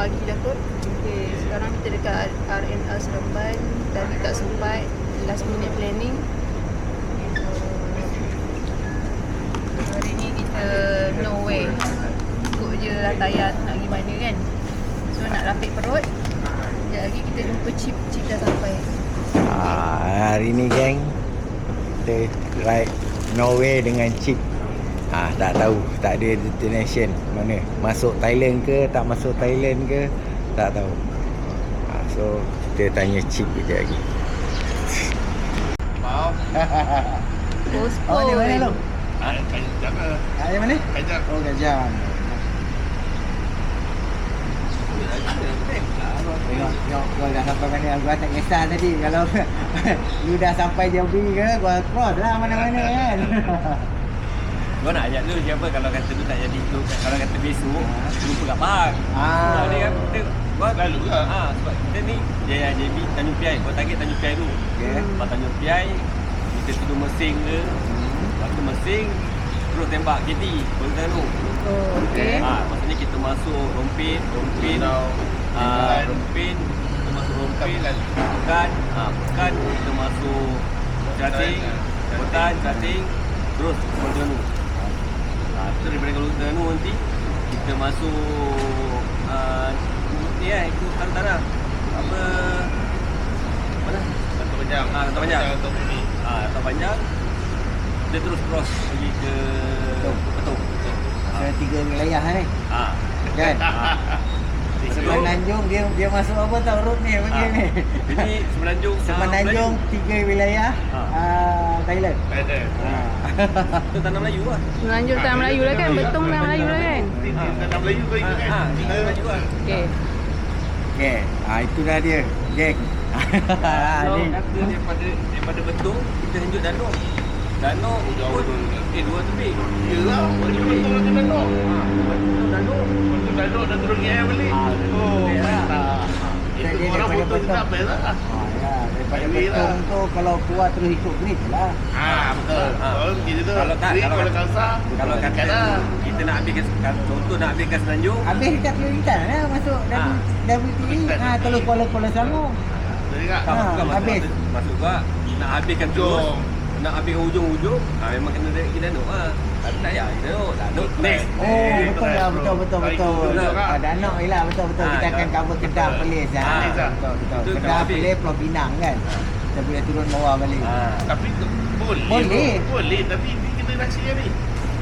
pagi dah kot. Okay, sekarang kita dekat RNA Seremban. Tadi tak sempat, last minute planning. Hari ni kita no way, ikut je lah tayar nak pergi mana kan. So nak rapid perut. Sekejap lagi kita jumpa Chip dah sampai. Hari ni geng, kita ride Norway dengan Chip. Tak tahu, tak ada destination mana. Masuk Thailand ke, tak masuk Thailand ke, tak tahu. So kita tanya Chip kejap lagi. Maaf. Postpone. Mana lu? Kajang lah. Yang mana? Kajang. Oh, Kajang. Tengok kau dah sampai mana. Aku tak kisah tadi. Kalau you dah sampai Jambi ke, kau cross lah mana-mana kan. Kau nak ajak lu siapa kalau kata lu tak jadi tu, kalau kata besok lupa kat Pahang. Dia kata kau Lalu ke? sebab kita ni JB Tanjung Piai, kau target Tanjung Piai dulu. Okey. Lepas Tanjung Piai kita tidur Mersing ke. Lepas tu Mersing terus tembak KT, Terengganu. Oh, okay. Maksudnya kita masuk Rompin, Rompin, kita masuk Rompin, Pekan, kita masuk Jating, Pekan, Jating, terus Terengganu. Terus daripada Terengganu nanti kita masuk ni itu tanah apa mana? Tanah Panjang. Tanah Panjang. Tanah Panjang. Dia terus cross pergi ke Betul. Ada 3 wilayah ni. Kan? Semenanjung. Semenanjung dia masuk apa tau road ni pergi ni. Ini Semenanjung. Semenanjung 3 wilayah Thailand. Ada. Itu Tanah Melayu lah. Semenanjung Tanah Melayu lah kan? Betong Tanah Melayu lah kan? Tanah Melayu kau ingat kan? Tanah Melayu lah. Okay. Okay. Itu dah dia. Geng. Kalau Ni. kata daripada Betong kita lanjut Danau. Danau Jauh pun tu. 2 lebih. Yelah, macam betul lagi Danau. Danau. Lepas tu Danau dah turun KL balik. Oh, mantap. Itu Jadi orang daripada foto Betong. tak best lah. Daripada Highway Betong lah. tu kalau keluar terus ikut grid lah. Betul. Betul, gitu tu. Kalau tak, Jadi kalau kalau kata- Kalsar, Kalau dekat kata lah. kita nak ambilkan contoh nak ambilkan Semenanjung. Habis dekat Kelirintan lah masuk WTE. Terus Kuala Selangor. Jadi kak, Bukan habis. Masuk gua nak habiskan terus. Jom. Nak habis hujung-hujung, memang kena dari kita Danau lah. Tapi tak payah, Danau next. Betul lah, betul. Betul. Danau lah, betul. Kita akan cover Kedah Perlis lah. Betul. Itu Kedah kalau habis. Perlis, Pulau Pinang kan. Kita boleh turun bawah balik. Tapi Boleh. Boleh, tapi ni kena rahsia ni.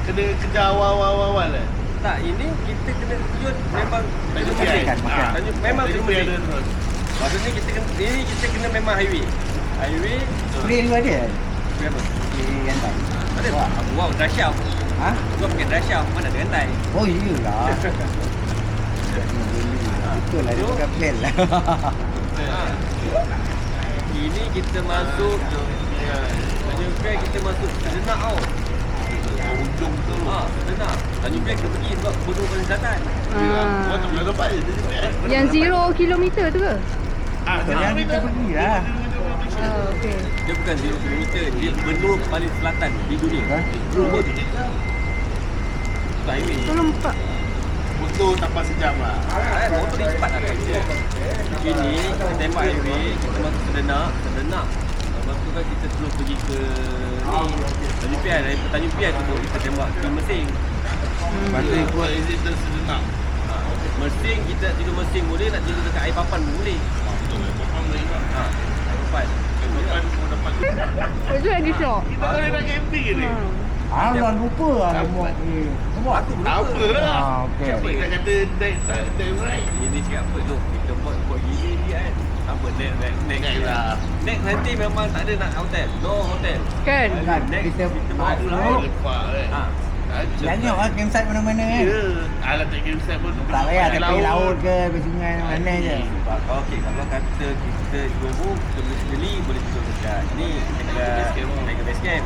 Kena kejar awal-awal lah. Tak, ini kita kena tujuan memang Tanjung Mersing. Piai. Memang Tanjung Tanjung Piai Piai. ada terus. Maksudnya kita kena memang highway. Highway Perlis lu ada? berapa? Di Rantai. Ada. Wow, Drashaf. Gua pakai Drashaf, mana ada gantai. Oh iyalah. Betul lah, dia pakai plan lah. Ini kita masuk Tanjung Piai, kita masuk Sedenak tau. Ujung tu. Sedenak. Tanjung Piai kita pergi sebab Gunung Paling Selatan. Kau tu boleh dapat je. Yang 0 kilometer tu ke? Yang kita pergi lah. Okay. Dia bukan 0 km, dia benua paling selatan di dunia. Rumah tu je. Highway. Tolong pak. Motor tanpa sejam lah. Motor dia cepat lah. Ini kita tembak highway, kita masuk Sedenak. Lepas tu kan kita terus pergi ke Tanjung Piai. Dari Tanjung Piai tu kita tembak ke Mersing. Lepas tu ikut exit tersedenak. Mersing, kita tidur Mersing boleh, nak tidur dekat air papan pun boleh. Bapak boleh ingat. Air papan. Bapak mau dapat. Itu lagi syok. Kita boleh nak camping ni. Alah lupa lah nombor ni. Nombor Aku Tak apa lah. okey. Siapa yang kata dive right? Ini cakap apa tu? Kita buat gini ni kan. Apa next Next lah. Next nanti memang tak ada nak hotel. No hotel. Kan? Kan, Next kita kita masuk. masuk. Lepak kan. Tengok lah campsite mana-mana kan. Ya. Alah tak game set pun. Tak payah tepi laut ke, tepi sungai mana je. Okey, kalau kata kita dulu kita boleh beli, boleh tidur dekat ni dekat base camp.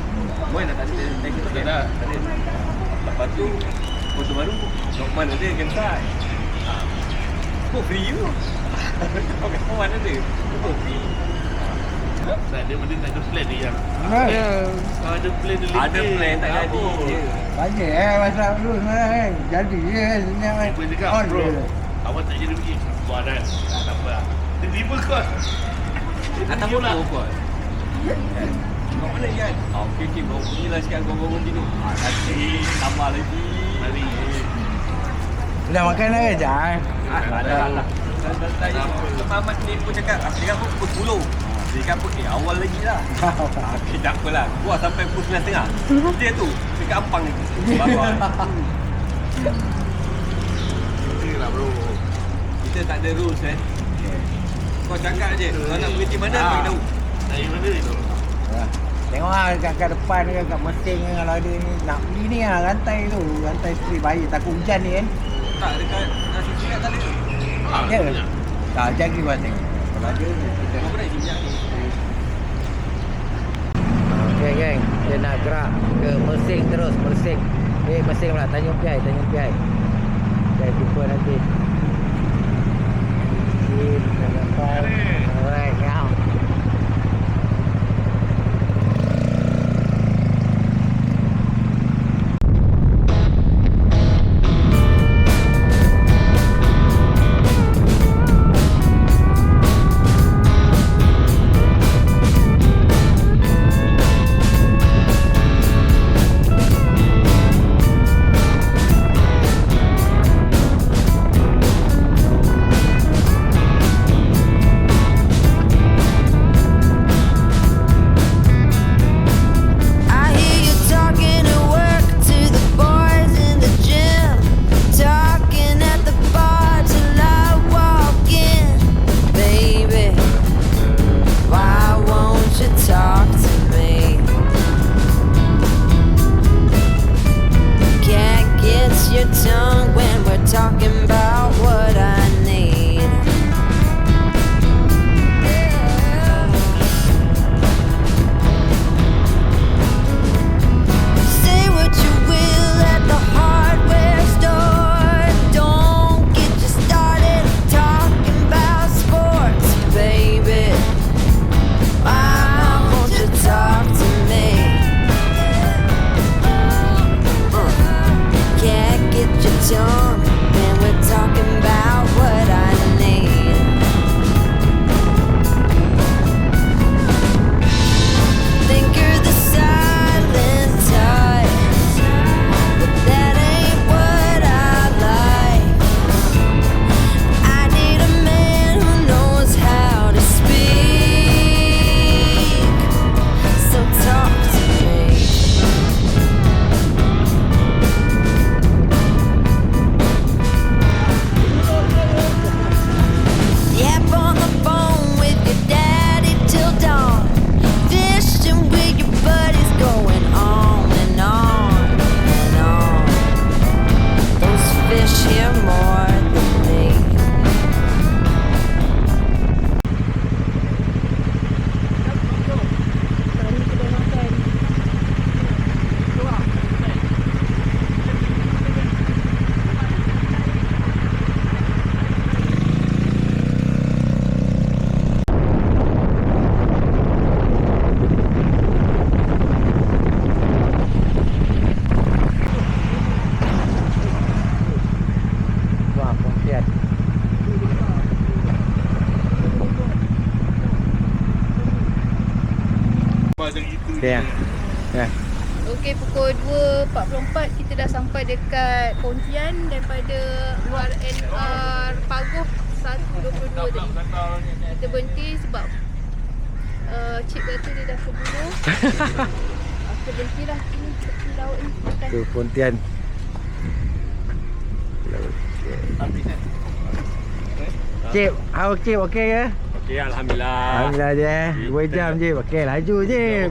Boleh nak tak ada base camp dah. Lepas tu foto baru Lokman ada campsite. Kau free you. Kau mana ada? Kau free. Tak ada benda tak ada plan ni yang. Ya. Kalau ada plan dia Ada plan tak jadi. Banyak masalah dulu sebenarnya kan. Jadi je kan sebenarnya kan. Boleh cakap On bro. je. Awak tak jadi pergi. Buat dah. Tak apa lah. Dia terima kot. Atas pun lah kot. Kau mana kan? Okey, kau pergilah sikit kau bangun tidur. Nanti tambah lagi. Mari. Dah makan dah ke Jai? Ada. Mamat ni pun cakap, dia pun pukul 10. Dia cakap apa? Awal lagi lah. Okey, tak apalah. Buat sampai pukul 9.30. Dia tu, dekat Ampang ni. Bawah. Itulah bro. Kita tak ada rules Kau cakap je, kau nak berhenti mana, bagi tahu. Dari mana itu? Tengok lah kat depan ke, kat Mesin ke, kalau ada ni nak beli ni lah, rantai tu, rantai strip bahaya, takut hujan ni kan. Tak, dekat nasi siap tak ada. Ya ke? Tak, jaga buat tengok. Kalau ada, kita Kau pernah isi minyak ni? Okay geng, dia nak gerak ke Mersing terus, Mersing. Mersing pula, Tanjung Piai, Tanjung Piai. Kita jumpa nanti. Dah sampai. Alright, now. Okay, ya. Okey, pukul 2.44 kita dah sampai dekat Pontian daripada URNR Pagoh 122 tadi. Kita berhenti sebab cik kata dia dah sebelum. Kita berhenti lah ni tepi laut ni makan. Ke Pontian. Cik, how cik okey ke? Okey, Alhamdulillah. Alhamdulillah je. 2 jam je. Okey, laju je.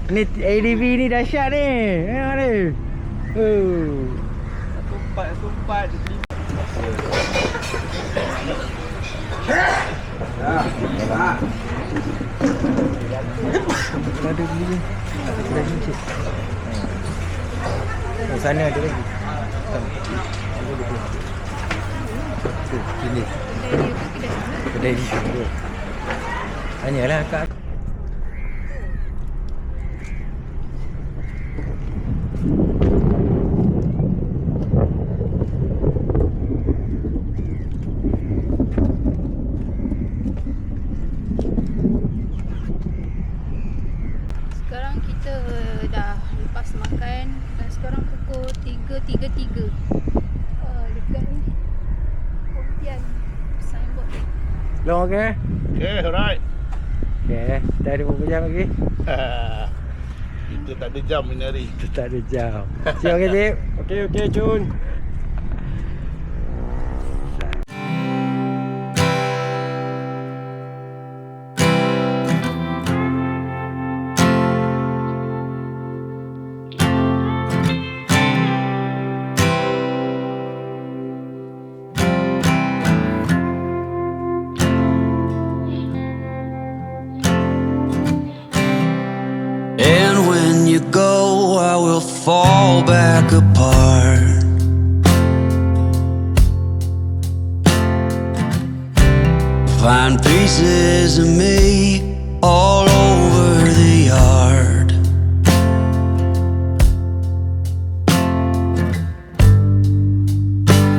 Ni ADV ni dahsyat ni. Tengok ni. Sumpat. Ada beli ni. Oh, sana ada lagi. Tu, sini. Kedai dia. Tanyalah kak. ada 3. Dekat ni Pontian signboard ni. Long okey? Okay, alright. Okey, kita ada berapa jam lagi? Kita tak ada jam ini hari. Kita tak ada jam. Cik okey, Cik? Okey Jun. And when you go, I will fall back apart. Find pieces of me all over the yard.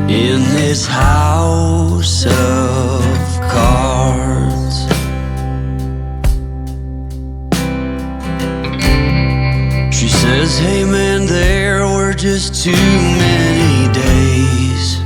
In this house of cards. She says, hey man, there were just too many days.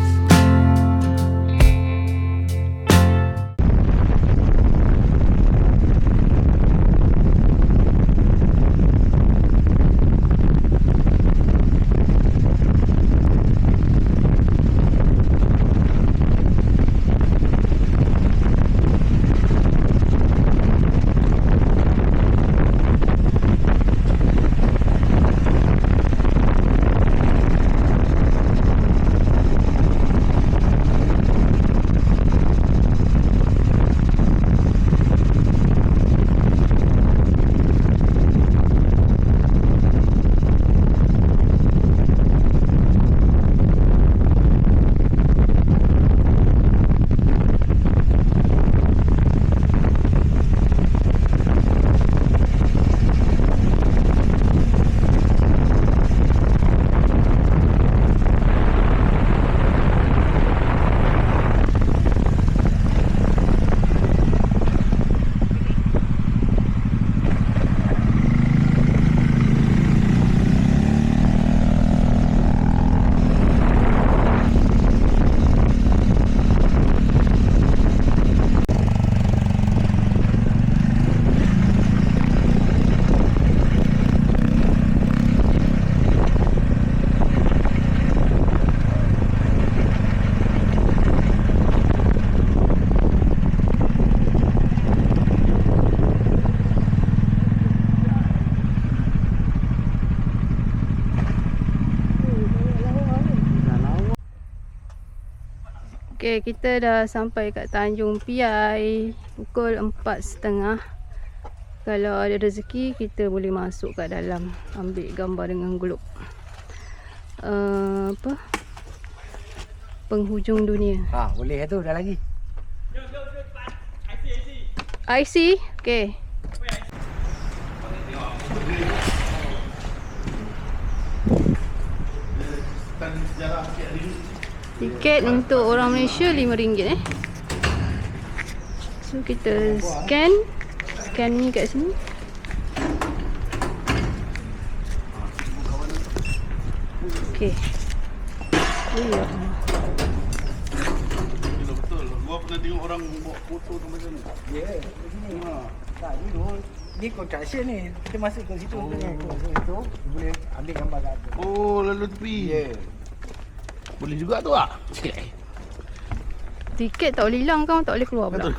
Okay, kita dah sampai kat Tanjung Piai pukul 4.30. Kalau ada rezeki, kita boleh masuk kat dalam ambil gambar dengan globe. Apa? Penghujung dunia. Ha, boleh tu, dah lagi. IC? Okay. Stand sejarah sikit hari ni. Tiket untuk orang Malaysia RM5 So kita scan ni kat sini. Okay. Ya. Betul. Gua pernah tengok orang buat foto tu macam ni. Ya, sini. Tak, ni construction ni. Kita masuk ke situ dengan itu, boleh ambil gambar kat atas. Oh, lalu tepi. Ya. Boleh juga tu ah. Tiket tak boleh hilang, kau tak boleh keluar pula.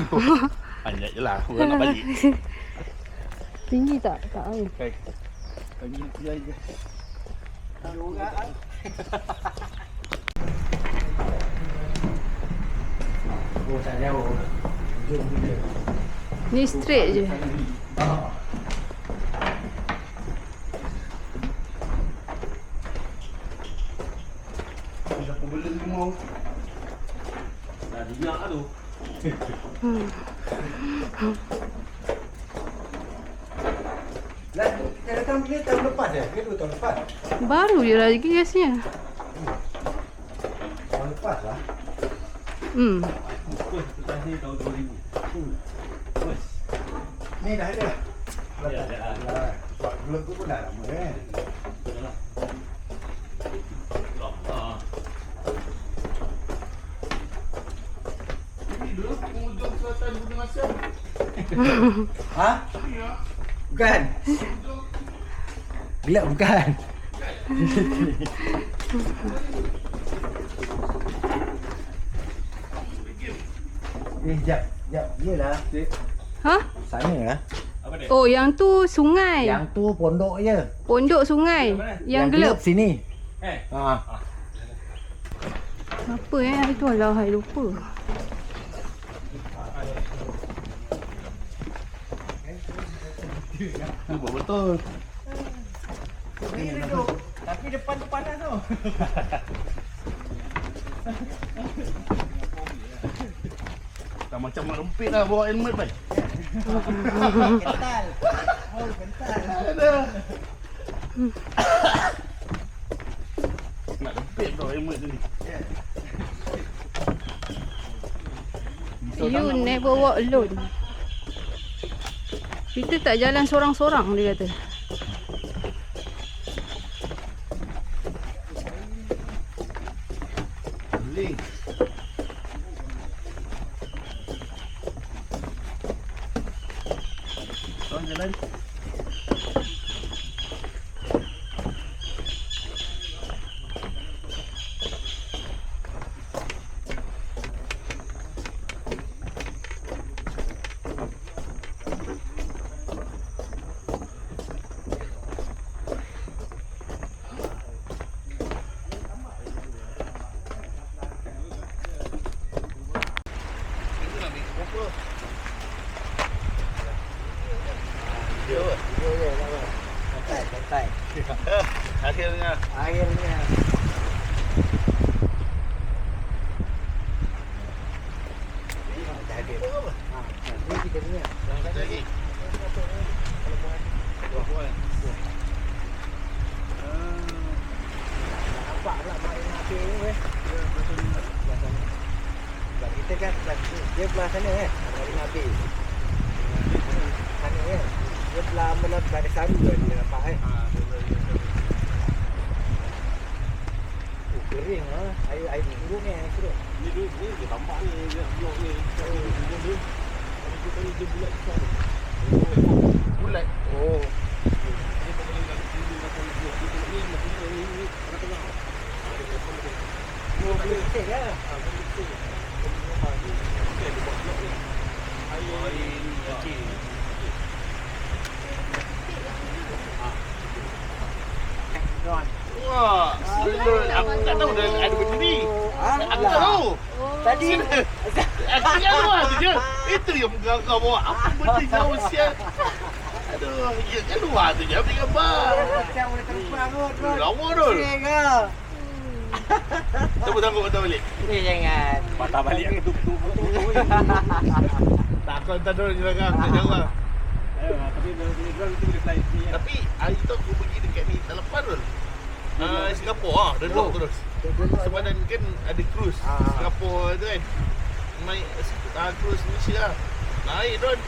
Panjat je lah. Orang nak balik. Tinggi tak? Tak boleh. Okay. Kami pergi je. Oh, tak jauh. Jom dia. Ni straight je. Dah pembela semua. Dah dinyak tu. Lah, kita datang bila tahun lepas ke 2 tahun lepas? Baru je lagi rasanya. Tahun lepas lah. First terakhir tahun 2000. First. Ni dah ada. Ya, dah. Sebab belum tu pun dah lama kan. Betul lah. Ha? Bukan. Gelap bukan. Jap. Yelah. Ha? Sana lah. Apa dia? Oh, yang tu sungai. Yang tu pondok je. Pondok sungai. Yang gelap. Sini. Eh. Ha. Apa hari tu? Alah, saya lupa. Betul. Tapi depan tu panas tu. Tak macam mak rempit lah bawa helmet bai. Kental. Oh, kental. Aduh. Nak rempit tau helmet tu ni. You never walk alone. Kita tak jalan sorang-sorang, dia kata. Boleh. Tuan jalan. Santai. Akhirnya. Lagi. Nampak pula mak yang api ni weh. Sebab kita kan dia belah sana kan. Mak yang api. Sana kan. Dia belah ada saru kan dia nampak kan. Oh kering ah. Air turun ni air turun. Ni dia tampak ni dia blok ni. Dia bulat besar. Bulat. Oh. Boleh cek lah. Wah, aku tak tahu dah ada benda ni. Aku tak tahu. Tadi Aku kat luar tu je. Itu yang kau bawa. Apa benda jauh sial. Aduh, ya kat luar tu je ambil gambar. macam boleh terbang kot. Lama dul. Cek kau. Cuba tangguh patah balik. Jangan. Patah balik aku tu. Tak, kau tak dulu je lah. Tak jauh lah. Tapi drone tu boleh fly sini. Tapi hari tu aku pergi dekat ni tak lepas dul. Singapura duduk terus. Sepadan kan ada cruise Singapura tu kan. Naik cruise Malaysia lah. Naik drone.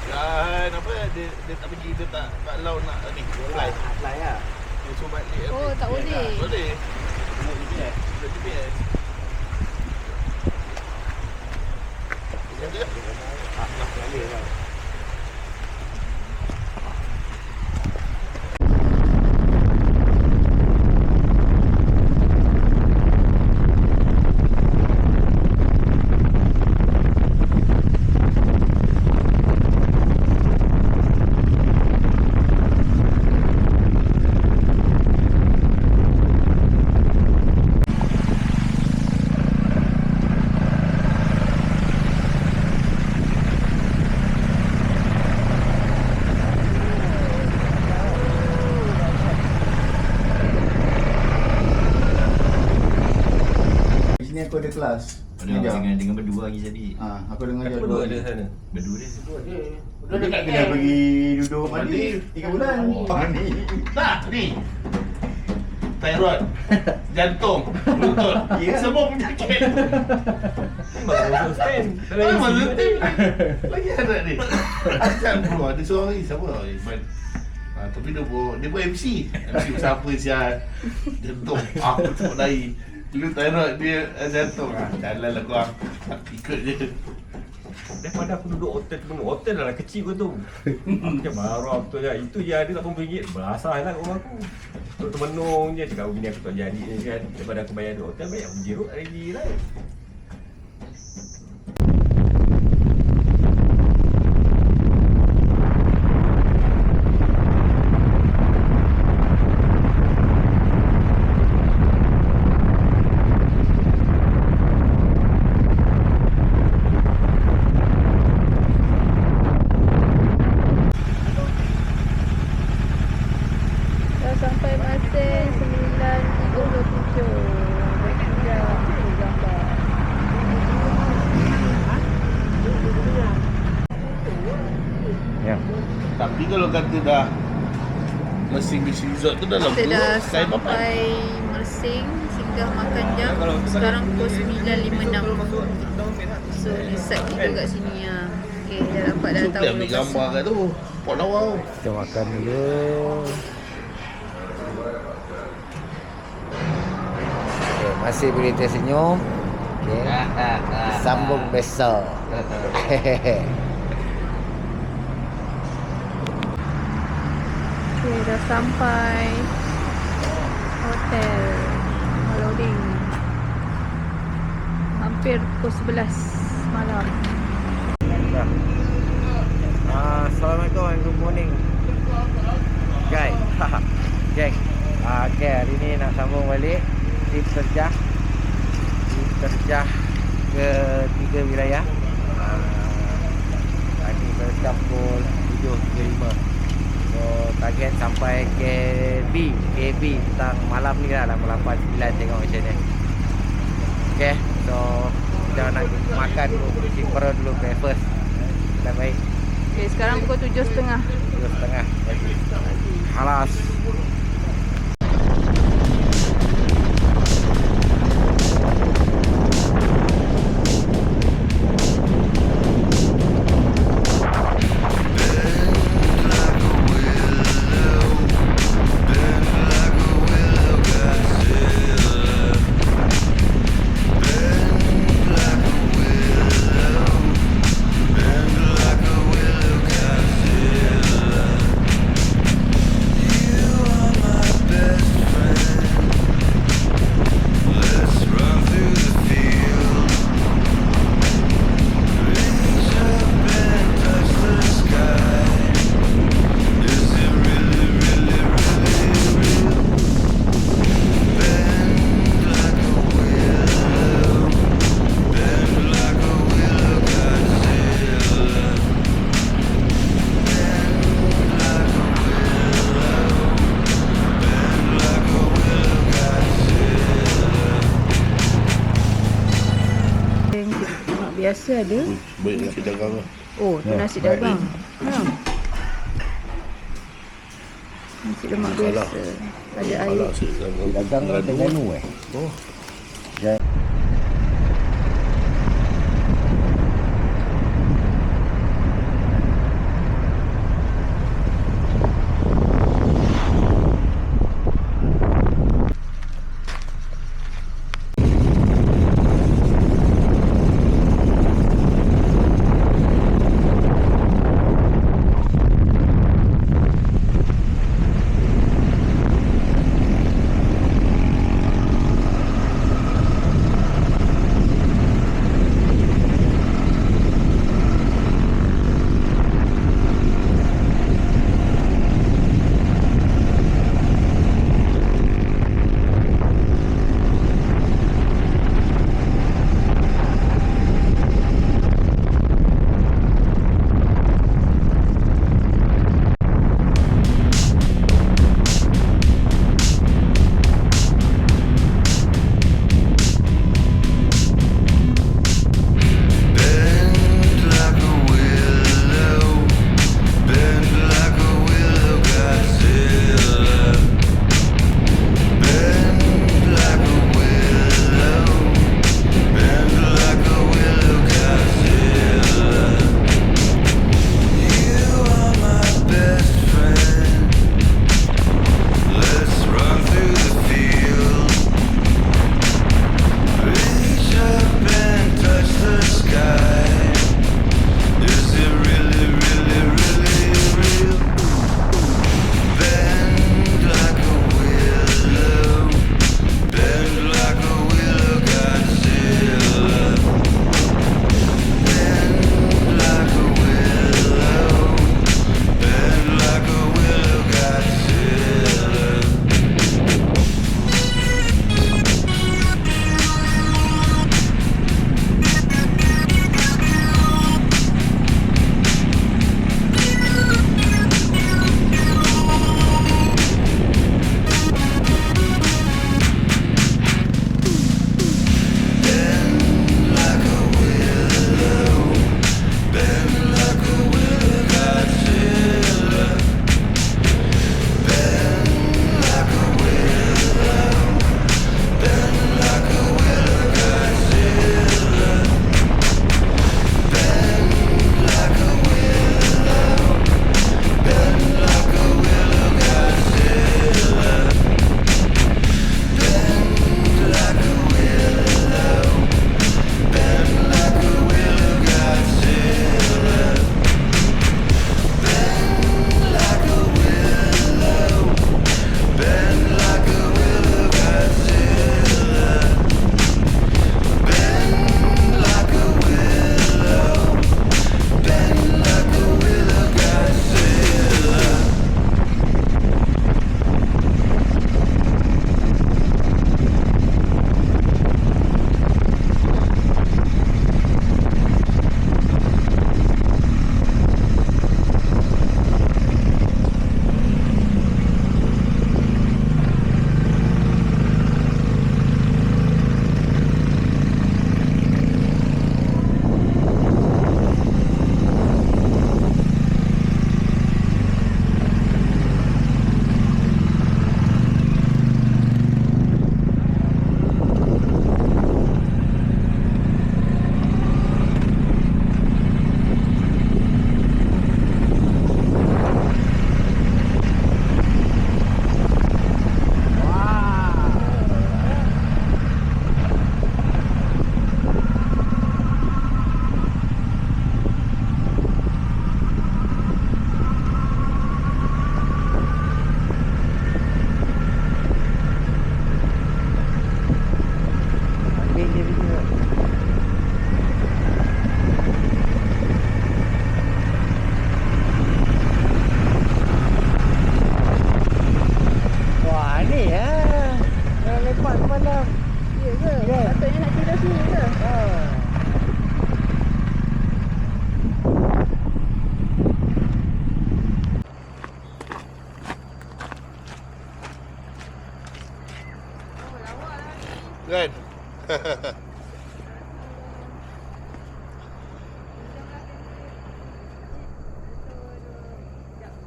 Dan apa dia tak pergi, dia tak allow nak ni fly. Fly lah. Dia suruh balik. Oh, tak boleh. Tak boleh. Tengok GPS. Dah GPS. Dia Boleh lah. Sini aku ada kelas. Dengan berdua lagi jadi. Aku dengar dia Berdua ada sana. Berdua dia. Dia tak kena pergi duduk mandi 3 bulan. Mandi. tak ni. Thyroid, jantung, lutut, semua penyakit. Baru stand. Masuk tim. Lagi ada ni. Asal bro, ada seorang ni siapa? Tapi dia buat MC siapa sial. Jantung. Aku sebut lain. Dulu thyroid dia jantung. Jalan lah korang. Ikut je. Daripada aku duduk hotel tu, hotel dah kecil kau tu. Macam marah betul je. Itu je ada RM80. Berasal lah kat rumah aku. Untuk termenung je. Cakap begini aku tak jadi je kan. Daripada aku bayar duduk hotel, bayar jeruk lagi lah. Dah sampai Mersing 9.37. Dah sekejap gambar. Ya. Tapi kalau kata dah Mersing Beach Resort tu dalam Kita tu dah time apa? sampai Mersing, singgah makan jam. Sekarang pukul 9.56. So decide kita kat sini lah. Okay, dah dapat dah So tahu boleh ambil lokasi. gambar kat tu. Port Lawau. Kita makan dulu. Okay, masih boleh tersenyum. Okay. Sambung besok. Okay, dah sampai hotel loading. Hampir pukul 11 malam. Assalamualaikum and good morning guys. Geng, okay, hari ni nak sambung balik trip terjah ke 3 wilayah. Tadi berjam pukul 7.35. So target sampai KB tentang malam ni lah, dalam 8-9 tengok macam ni. Okay, so kita nak makan dulu, isi perut dulu, breakfast. Dah baik. Okay, sekarang pukul 7.30. 7.30 lagi. Halas. Biasa ada. Baik nasi dagang lah. Oh, tu Ya, nasi baik. dagang. Ha. Nasi lemak Masalah. biasa. Ada air. Alah, si dagang. Dagang kan Terengganu Oh.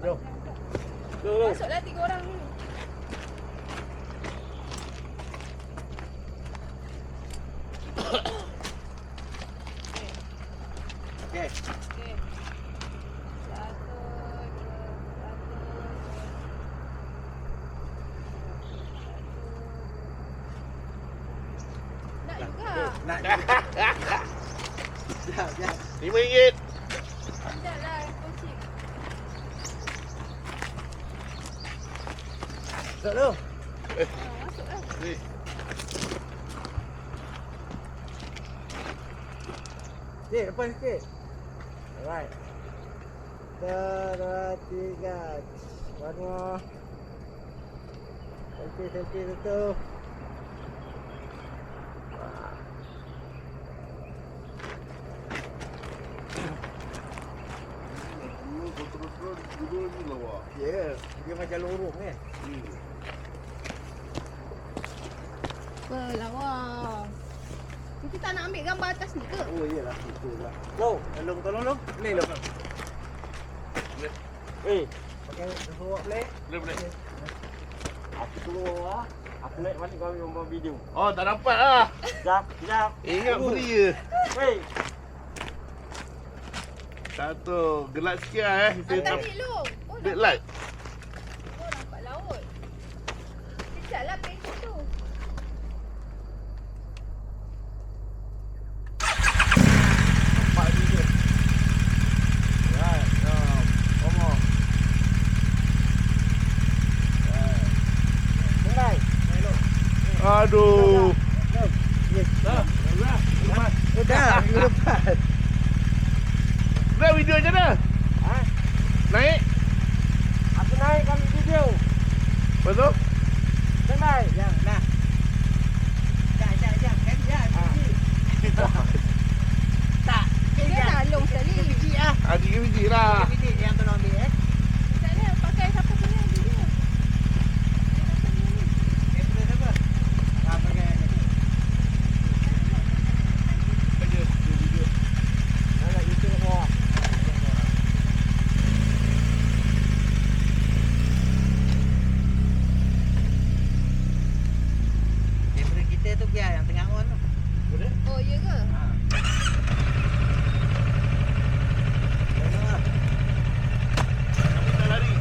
Jom. Masuklah 3 orang dulu. Okey. Okey. 1, 2, 1. Nak juga. Nak. Sekejap. RM5. Sekejap lah kunci. Masuk dulu. Masuklah. Ni. Sikit, depan sikit. Alright. 1, 2, 3. One more. Okey, tutup. Kontrol duduk ni lah wak. Ya, dia macam lorong kan. Apa lawa. Kita tak nak ambil gambar atas ni ke? Oh, iyalah, betul lah. Lo, tolong. Boleh lo. Pakai suruh boleh? Boleh. Aku keluar. Aku naik balik kau ambil video. Oh, tak dapat lah. Sekejap. Ingat free je. Weh. Satu. Gelap sikit lah Atas ni lu. Oh, Dead light. nampak laut. Kejap lah peci tu. Nampak juga. Right, no. One more. Right. Aduh. Yes. Dah. Dah, minggu depan. Dah video macam mana? Ha? Naik? Aku naik kami video. Betul? Dah naik. Yang, nah. Jap. Kan jap. Tak. Dia dah long sekali. Biji ah. Ah, 3 biji lah. Biji yang tolong ambil Macam mana? Pakai siapa punya video? Siapa? Ah, pakai ni. Nak YouTube semua. Kamera kita tu biar yang tengah on tu. Oh, ya ke? Ha. Tengoklah. Kita lari.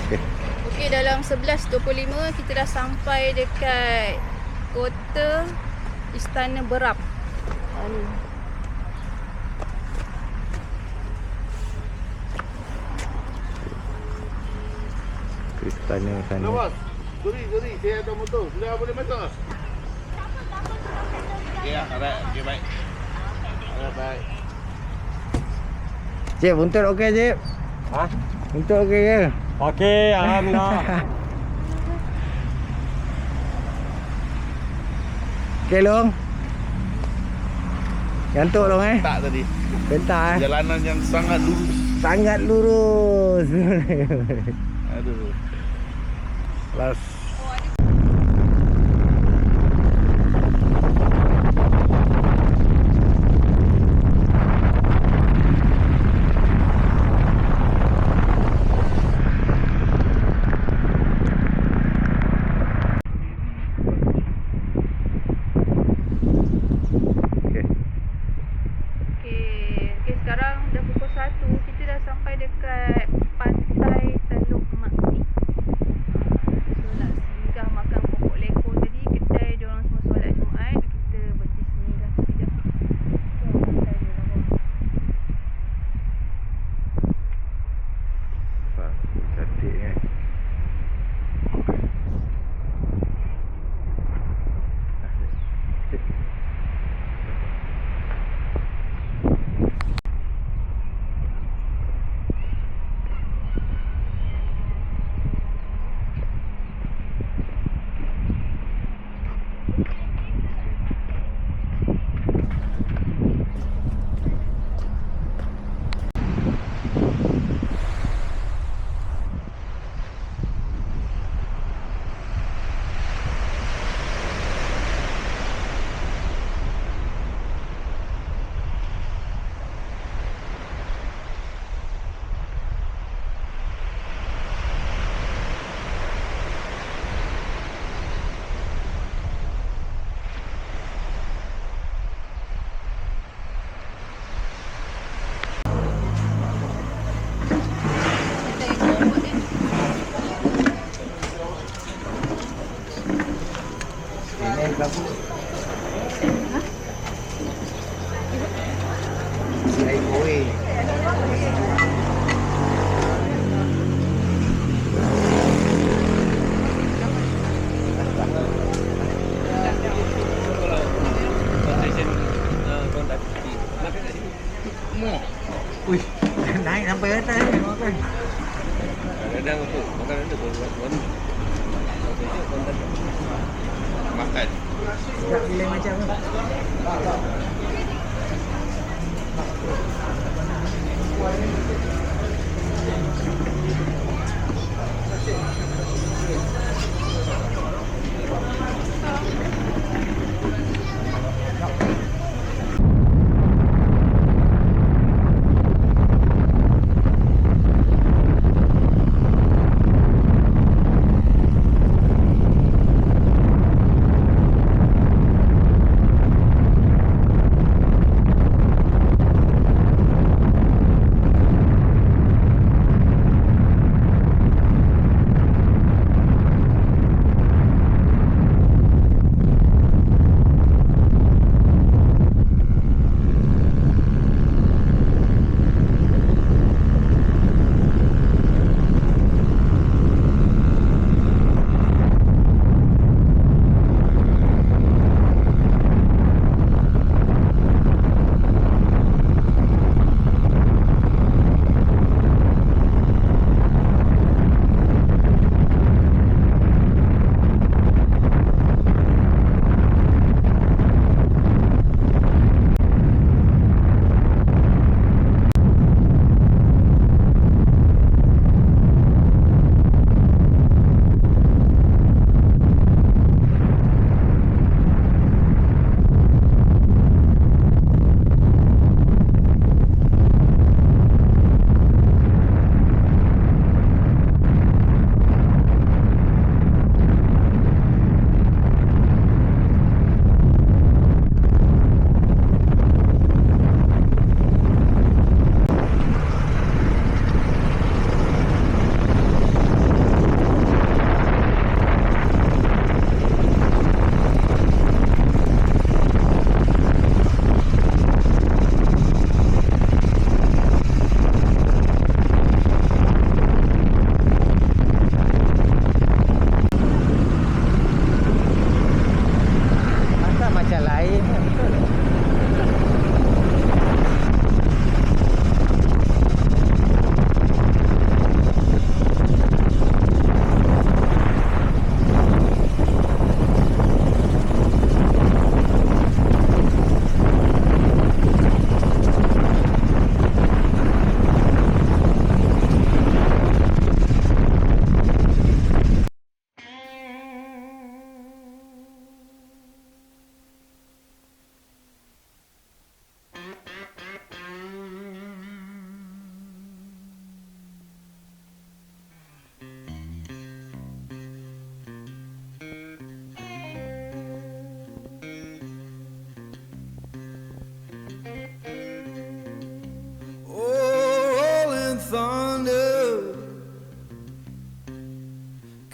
Okey, dalam 11.25 kita dah sampai dekat kota Istana Berap. Ni. Istana sana. Dah bos. Sorry, saya ada motor. Sudah boleh masuk? Okey, alright. Okey, baik. Alright, baik. Cik, buntut okey, Cik? Ha? Buntut okey ke? Okey, alhamdulillah. Okey, Long. Ngantuk, Long, Tak tadi. Bentar, Jalanan yang sangat lurus. Sangat lurus. Aduh. Last. Okey, sekarang dah pukul 1. Kita dah sampai dekat pantai Teluk Makni. So nak singgah makan pokok lekor tadi. Kedai diorang semua solat Jumaat. Kita berhenti singgah sekejap. So, pantai dia lawa. Cantik kan? Ini kamu. Saya kowe. Wih, naik sampai atas ni makan. Kadang untuk makanan tu buat Makan. Tak pilih macam tu.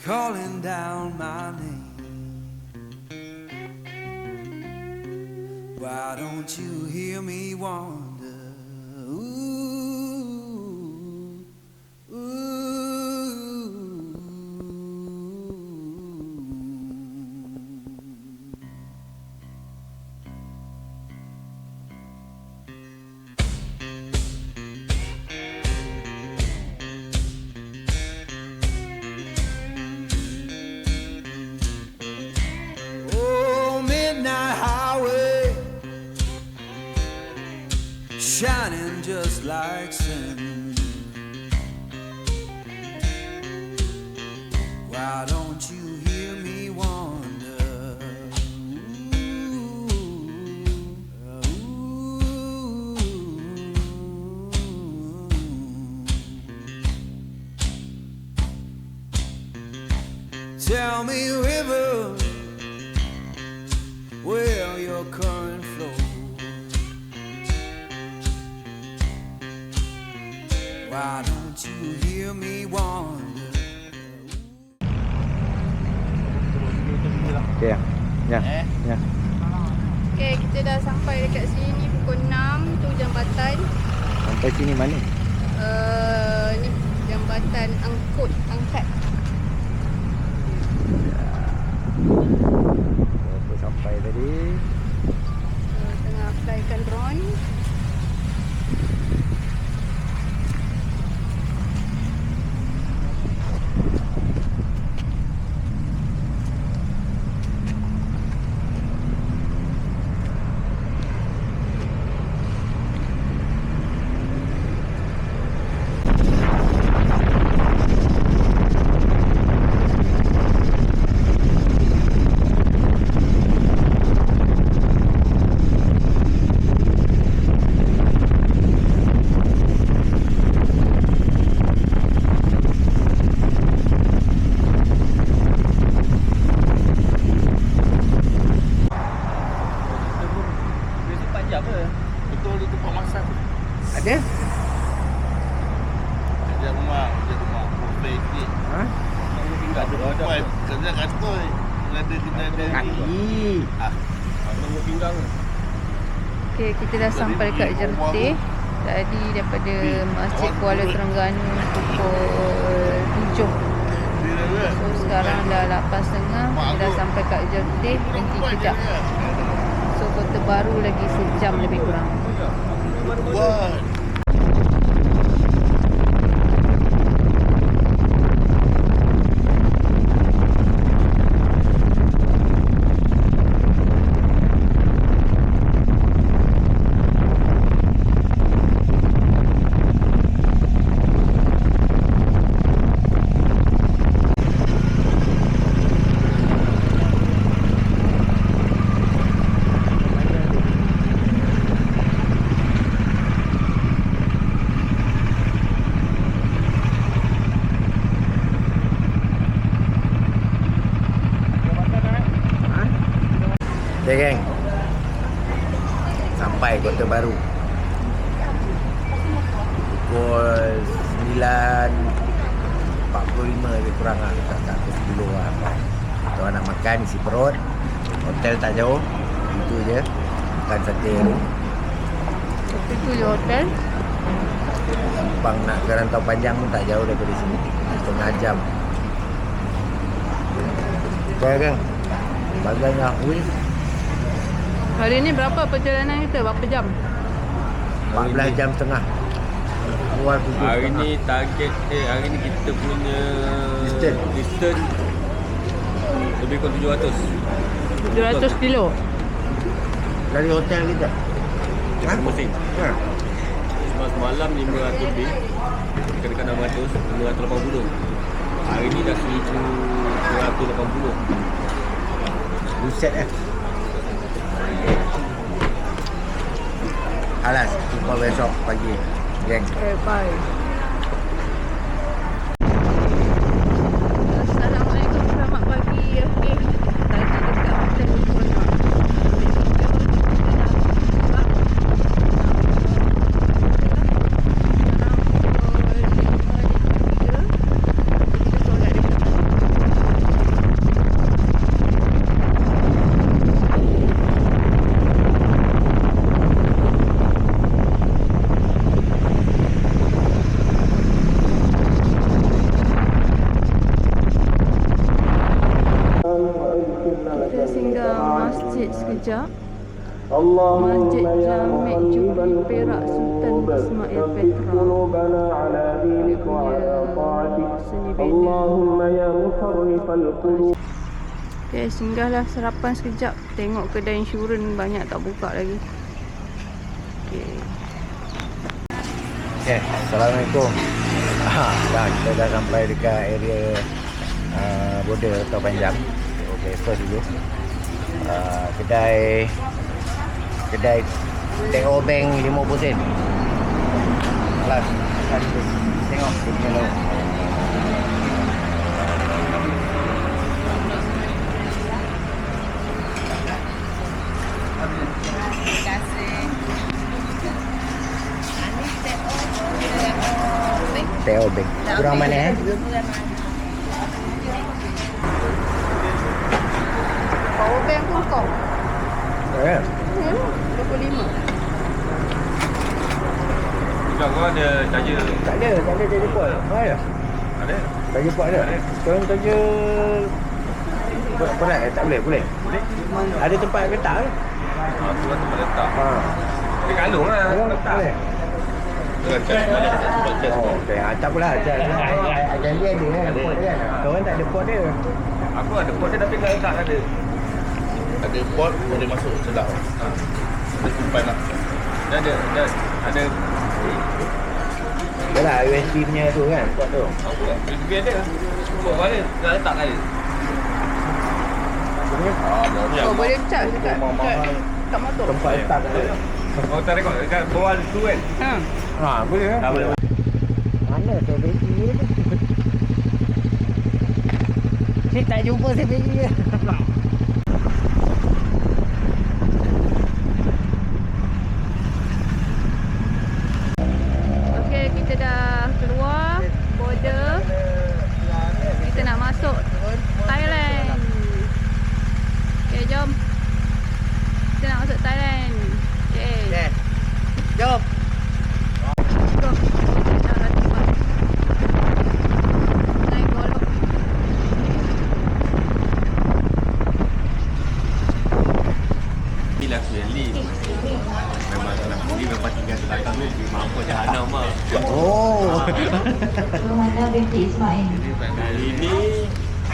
calling down my name. Why don't you hear me wonder? Ooh, ooh. Oh, midnight highway, shining just like sin. Why don't you hear me wonder? Ooh, ooh. Tell me, river, where your current flows. Why don't you hear me wonder? Okay, ya. Ya. Okay, kita dah sampai dekat sini pukul 6 tu jambatan. Sampai sini mana? Ni jambatan angkat. Berapa sampai tadi? Tengah flykan drone. Besok 4 jam ke? Betul di tempat masak. Ada? Kerja rumah. Buffet sikit. Ha? Ada perempuan. Kerja kantoi. Ada Kaki. Tunggu pinggang. Okay, kita dah sampai dekat Jerutih. Tadi daripada Masjid Kuala Terengganu pukul 7. So sekarang dah 8.30. Kita dah sampai kat Jerutih. Berhenti kejap. So Kota Baru lagi sejam lebih kurang. Buat. Okay, geng. Sampai Kota Baru. Pukul 9.45 lebih kurang lah. Tak ke 10 lah. Kita nak makan, isi perut. Hotel tak jauh. Itu je. Makan sate tu. Itu je hotel. Simpang nak ke Rantau Panjang pun tak jauh daripada sini. Setengah jam. Okay, geng. Bagainya wih. Hari ni berapa perjalanan kita? Berapa jam? 14 jam setengah. Keluar 7 Hari ni target hari ni kita punya distance lebih kurang 700. 700 kilo. dari hotel kita. Masing-masing. Ha. Semalam 500 lebih. Dekat-dekat 600, 580. Hari ni dah 1280. Buset Alas, jumpa besok pagi, geng. Okay, bye. Assalamualaikum, selamat pagi. Okay, tadi dekat hotel Corona. sekejap. Masjid Jamek Jubil Perak Sultan Ismail Petra. Dia punya seni bina. Okay, singgahlah sarapan sekejap. Tengok kedai insurans banyak tak buka lagi. Okay. Okay, Assalamualaikum. Kita dah sampai dekat area border Tol Panjang. Okay, first dulu. Kedai Teo Bank 50 sen. Plus tengok dia punya lauk. Teo Bank. Kurang mana Power bank pun kau. Ya. 25. Juga kau ada charger. Tak ada charger port. Ada. Ada? Charger port ada. Sekarang charger berat tak boleh? Boleh. Ada tempat letak ke? Tu kan tempat letak. Dia kalung lah. Letak. Boleh. Oh, okey. Tak apalah. Janji ada kan. Port dia kan. Kau tak ada port dia. Aku ada port dia tapi kat letak ada. Ada port boleh masuk sedap. Ada simpan lah. Dia ada Yalah, USB punya tu kan. Port tu. apa? USB ada. Port mana? Dah letak kali. Oh, boleh charge dekat kat motor. Tempat letak tu. Oh, tak rekod dekat bawah tu kan. Boleh kan? Tak boleh. Mana tu bateri dia tu? Saya tak jumpa saya bateri dia. Okey, kita dah keluar border. Kita nak masuk Thailand. Okey, jom. Kita nak masuk Thailand. Okey. Jom. Go. Dah ratusan. Naik golok. Inilah aku yang lead. Memang kalau aku ni memang tinggal di belakang ni. Mampu jahanam lah. Oh. Kali ni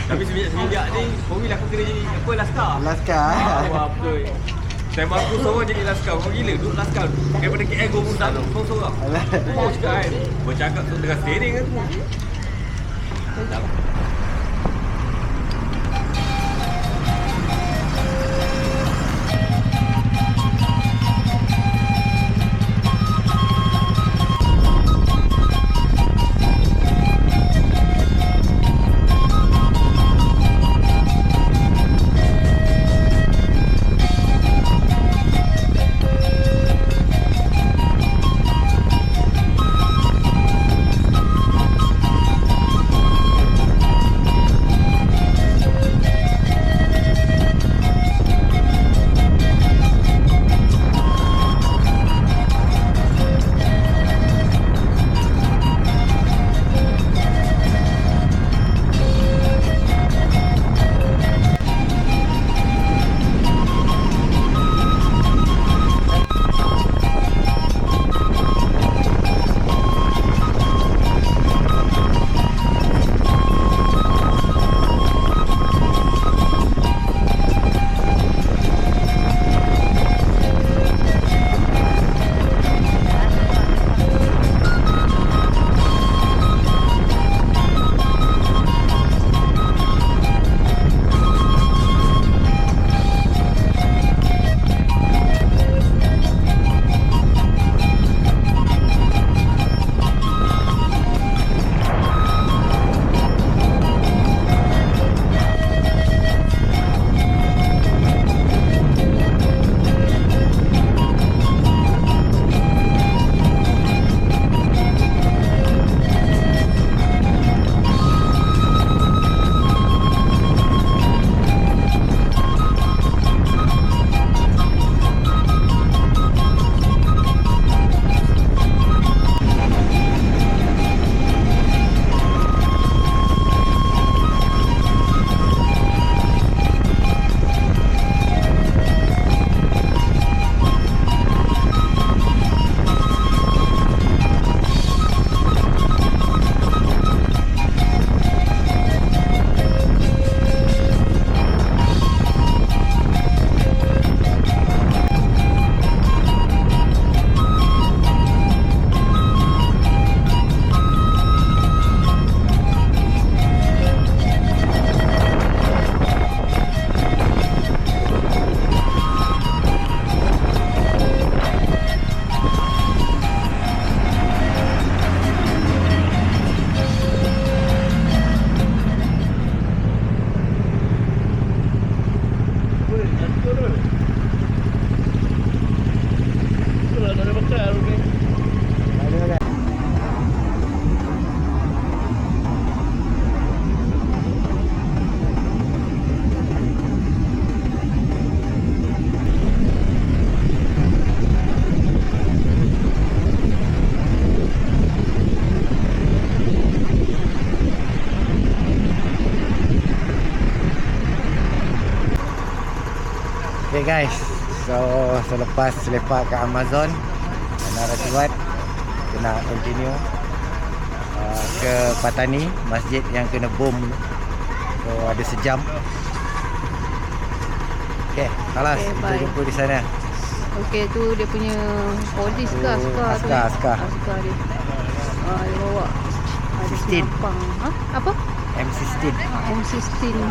tapi semenjak ni Formula aku kena jadi apa laskar. Laskar. Wah betul. Time aku seorang jadi laskar. Kau gila duduk laskar daripada KL go pun tak seorang. Aku mau cakap kan. Bercakap tu dengan steering kan. Okay guys, so selepas lepak kat Amazon Menara Siwat, kena continue ke Patani, masjid yang kena bom. So ada sejam. Okay, kalas, Okay, kita bye. jumpa di sana. Okey, tu dia punya polis ke Tu askar tu. askar. Askar dia. Dia bawa. Ada 16. senapang. Apa? M16. M16.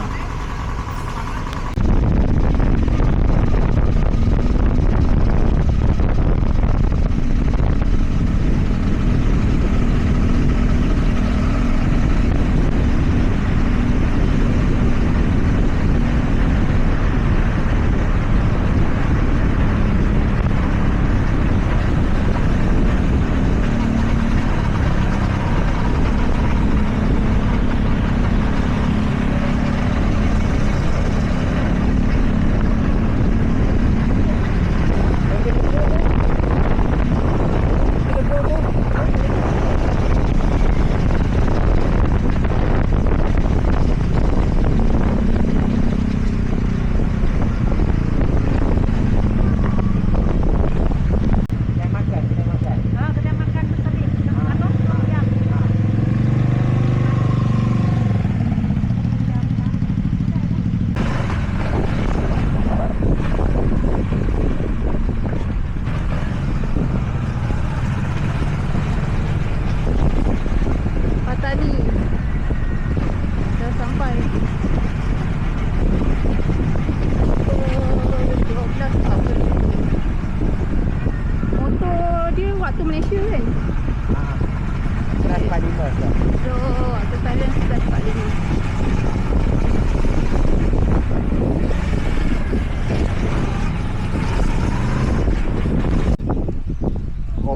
Patani. Dah sampai. Pukul 12 apa ni? Motor dia waktu Malaysia kan? 11.45 dah. So, waktu Thailand 11.45.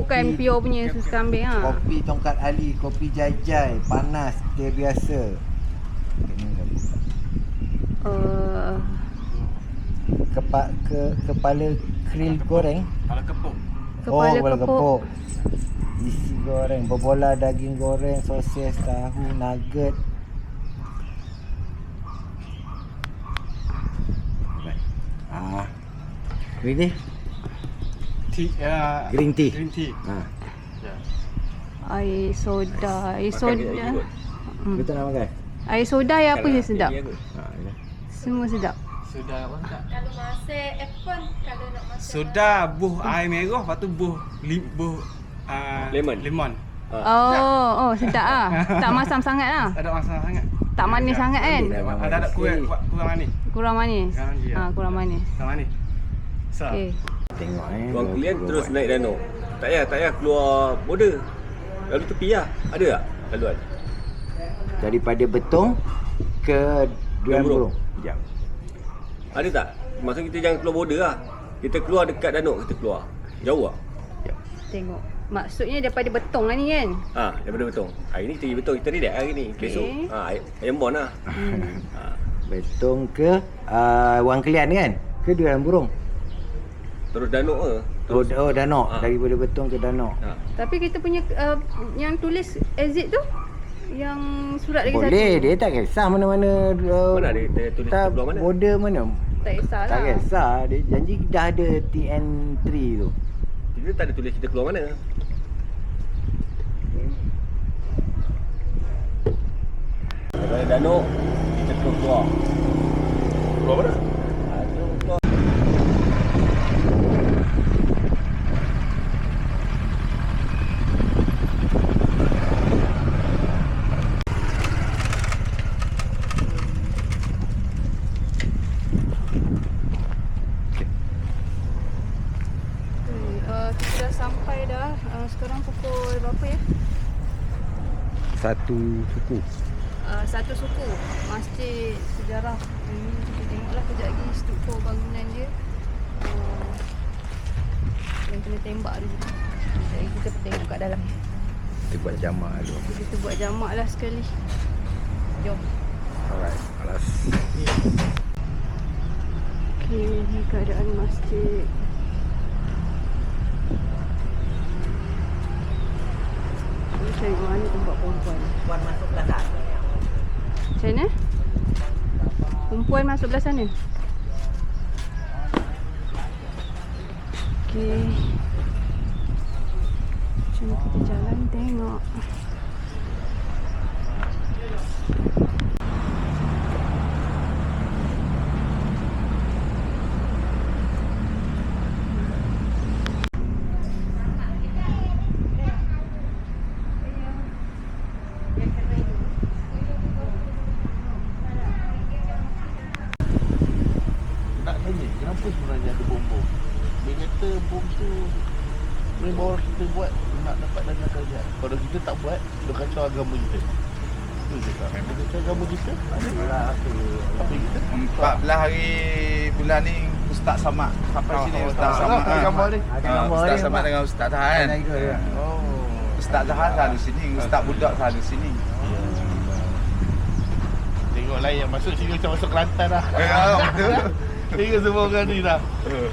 Bukan pure punya susu kambing ha. Kopi Tongkat Ali, kopi Jai-Jai, panas, teh biasa. Ini dah buka. Kepala krill goreng. Kalau kepuk. Kepala kepuk. Isi goreng, berbola daging goreng, sosis, tahu, nugget. Ini green tea. Green tea. Air soda. Air soda. Betul nak makan? Air soda yang apa je sedap. Ya. Semua sedap. Sudah apa tak? Kalau masak apple, kalau nak masak Sudah buh air merah, lepas tu buh lemon. Oh, sedap ah. Tak masam sangat lah. Ada masalah sangat. Tak manis sangat kan? Ada kurang manis. Kurang manis. Kurang manis. Kurang manis. So, Okey. Tengok Keluar Kulian terus naik danau. Tak payah keluar border. Lalu tepi lah. Ada tak laluan? Daripada Betong ke Durian Burung. Burung. Sekejap. Ada tak? Maksud kita jangan keluar border lah. Kita keluar dekat danau, kita keluar. Jauh lah. Tengok. Maksudnya daripada Betong lah ni kan? Daripada Betong. Hari ni kita pergi Betong. Kita ready hari ni. Besok ayam bon lah. Betong ke Wang Kelian kan? Ke Durian Burung? Terus danau ke? Oh Danok. Daripada Betong ke Danok. Tapi kita punya yang tulis exit tu, yang surat lagi Boleh, satu. dia tak kisah mana-mana. Mana dia tulis tak keluar mana? border mana. Tak kisahlah. Tak kisah. Dia janji dah ada TN3 tu. Kita tak ada tulis kita keluar mana. Daripada danau, kita terus keluar. Keluar mana? Terus keluar. Kita dah sampai dah. Sekarang pukul berapa ya? Satu suku. Satu suku. Masjid sejarah. Ini kita tengoklah kejap lagi struktur bangunan dia. Yang kena tembak dulu. Kejap lagi kita tengok kat dalam. Kita buat jamak dulu. Kita buat jamak lah sekali. Jom. Alright. Alas. Okay, ni keadaan masjid. Ni cari mana tempat perempuan. Puan masuk belah sana. Macam mana? Perempuan masuk belah sana? Okey. Jom kita jalan tengok. Nak tanya, kenapa sebenarnya ada bom-bom? Dia kata bom tu baru kita buat nak dapat dana kerajaan. Kalau kita tak buat, dia kacau agama kita. Itu je tak? Dia kacau agama kita? Apa kita? 14 hari bulan ni Ustaz Samad sampai sini. Ustaz Samad. Gambar ni. Ustaz Samad dengan Ustaz Tahan. Oh. Ustaz Tahan selalu sini, Ustaz Budak selalu sini. Tengoklah yang masuk sini macam masuk Kelantan lah. Ya, betul. Tengok semua orang ni dah.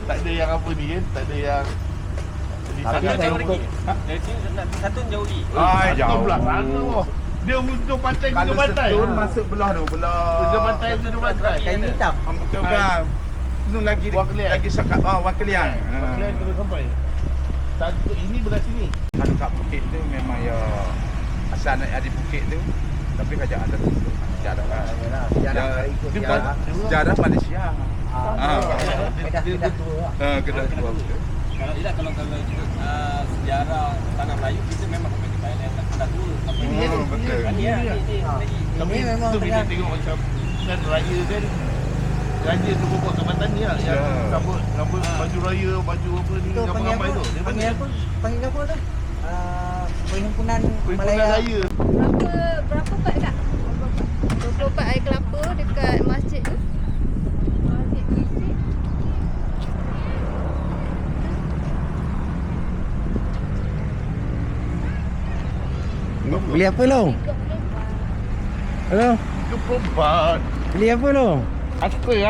Tak ada yang apa ni kan? Tak ada yang di Satu sana. jauh lagi. Dari sini satu jauh lagi. Ai, jauh. Belah sana. Dia ujung pantai, Kalau ujung pantai. setun masuk belah tu, belah. Ujung pantai, ujung pantai. Kain hitam. Betul kan? Tu lagi Wang Keliang. lagi sekat Wang Keliang. Kalian kena sampai. Satu ini belah sini. Kalau kat Bukit tu memang ya asal nak ada Bukit tu tapi kerajaan ada tu. Sejarah lah. Sejarah Malaysia. Kedah tua betul. Kalau tidak kalau sejarah tanah Melayu kita memang sampai ke Thailand dah dulu sampai ni. Betul. Tapi tu bila tengok macam kan raya kan raja tu buat jabatan ni lah yang rambut baju raya, baju apa ni, gambar-gambar tu. Dia panggil apa? Panggil apa tu? Perhimpunan Perhimpunan Raya. Berapa bat tak? 24 air kelapa dekat masjid tu. Masjid Isik. Beli apa long? Hello? Kepobat. Beli apa long? Aiskrim.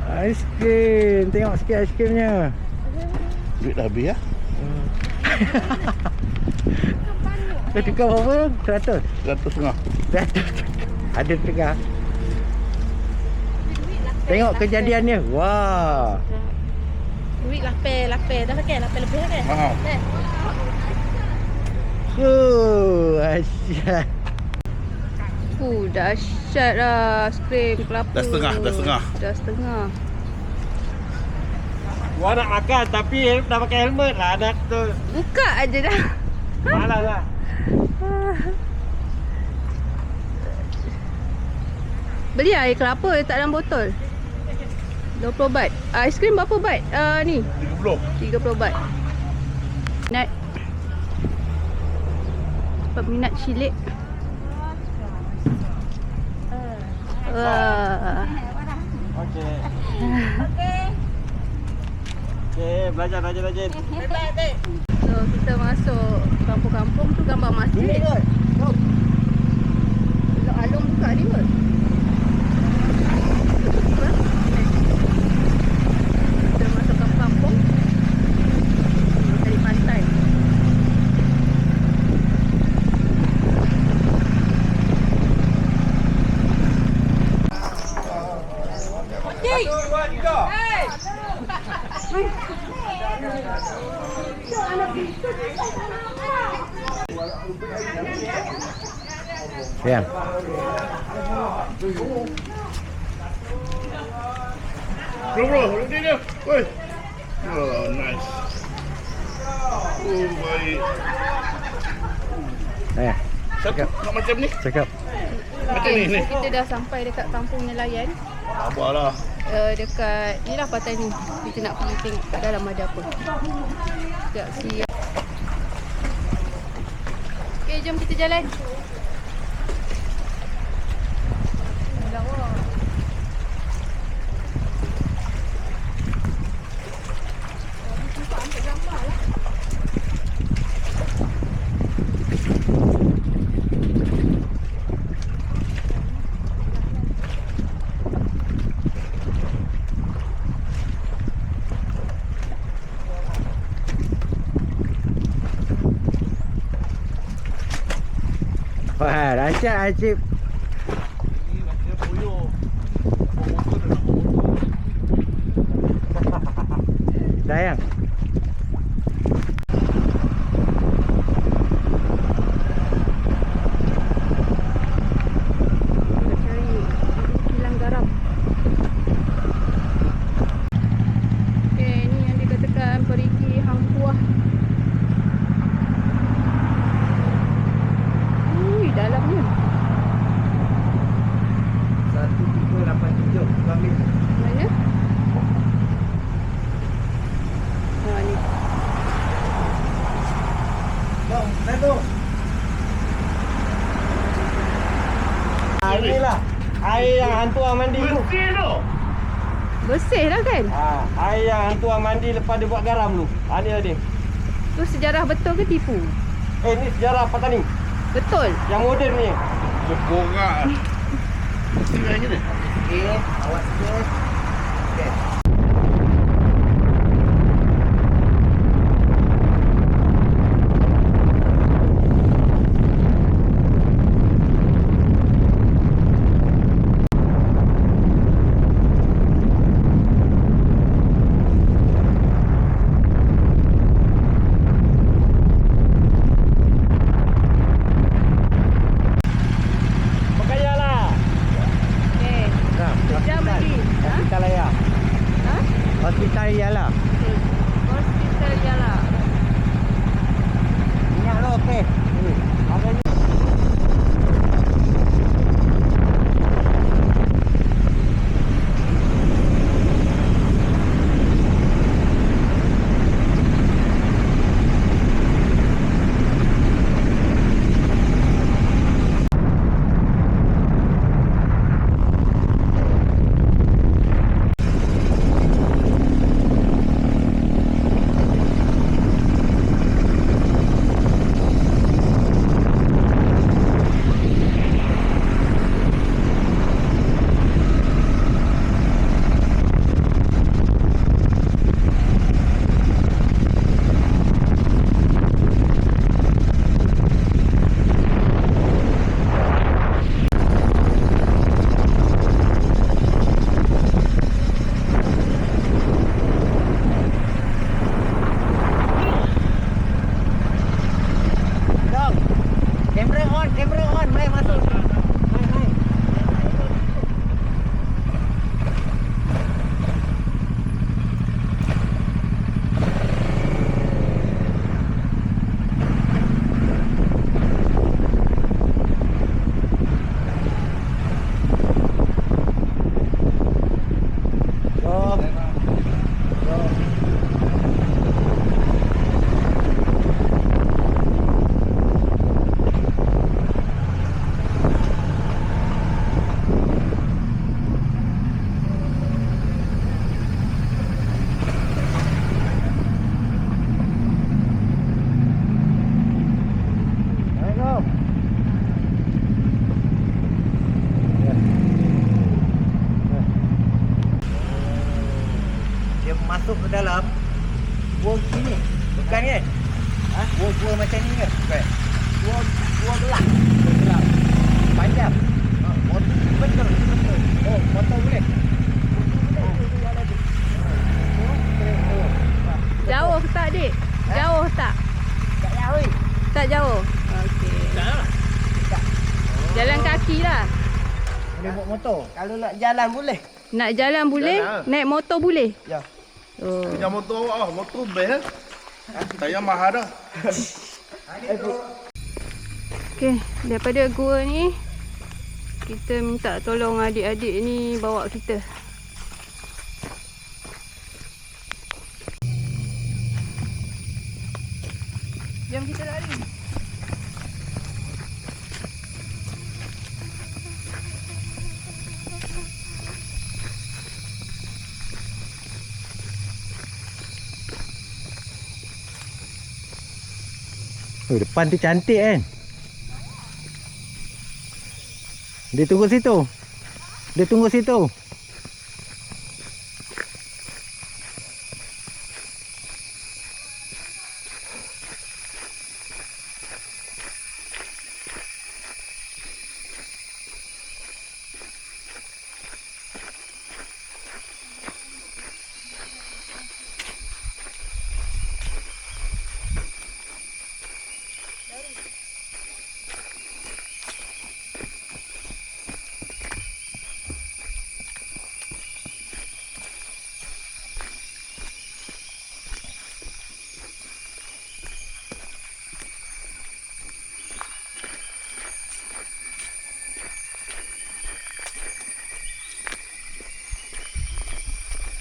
Aiskrim. Tengok sikit aiskrimnya. Duit dah habis ya? Dah tukar berapa? 100? 100 setengah. 100. Ada tukar. Tengok kejadiannya. Wah. Duit lapar. Dah pakai lapar lebih kan? Mahal. Asyik. Dahsyat lah aiskrim kelapa. Dah setengah. Dah setengah. Gua nak makan tapi dah pakai helmet lah anak tu. Buka aja dah. Malas lah. Beli air kelapa letak dalam botol. 20 baht. Aiskrim berapa baht? Ni 30 baht. Peminat cilik. Wah. Okey. Okey, belajar rajin. So kita masuk kampung-kampung tu gambar masjid. Alung buka ni kot. Kita masuk kampung-kampung. Dari pantai. Sayang. Bro, berhenti dia. Woi. Oh, nice. Oh, baik. Satu nak macam ni. Cakap. Macam ni. Kita dah sampai dekat kampung nelayan. Abahlah. Dekat ni lah pantai ni. Kita nak pergi tengok kat dalam ada apa. Sekejap siap. Okay, jom kita jalan. Lawa. Wah, dahsyat Acip. Ini macam puyuh. Sayang. inilah. Air yang hantu orang mandi tu. Bersih tu. Bersih lah kan? Air yang hantu orang mandi lepas dia buat garam tu. Ni lah dia. Tu sejarah betul ke tipu? Ni sejarah Patani. Betul. Yang moden ni. Borak. Mesti yang ni. Okey, awak sikit. Okey. Bergayalah. Okay. Sejam lagi. Ha? Hospital ayah. Ha? Hospital ialah. Hospital Yala. Minyak tu okey. Kamera on, mai masuk. Mai. Masuk ke dalam buah sini. Bukan kan? Buah macam ni kan? Bukan. Buah gelap. Panjang. Betul. Oh, motor boleh. Jauh tak, Dik? Jauh tak? Tak jauh. Tak jauh. Okey. Jalan kaki lah. Boleh bawa motor. Kalau nak jalan boleh. Nak jalan boleh, Jalan. naik motor boleh. Ya. Oh. Pinjam motor awak motor best. Saya mahal dah. Okey, daripada gua ni kita minta tolong adik-adik ni bawa kita. Jom kita lari. Oh, depan tu cantik kan? Dia tunggu situ.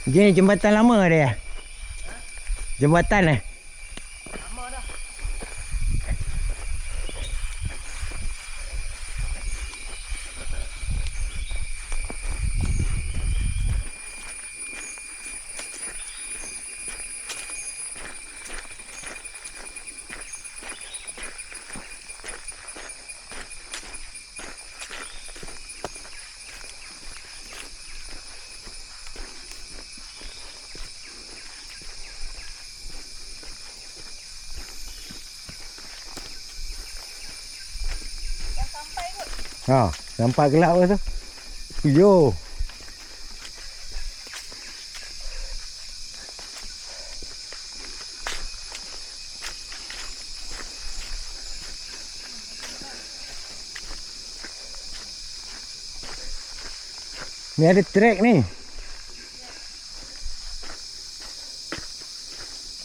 Dia ni jembatan lama dia. Jembatan eh. Lama dah. Ha, nampak gelap ke tu? Yo. Ni ada trek ni.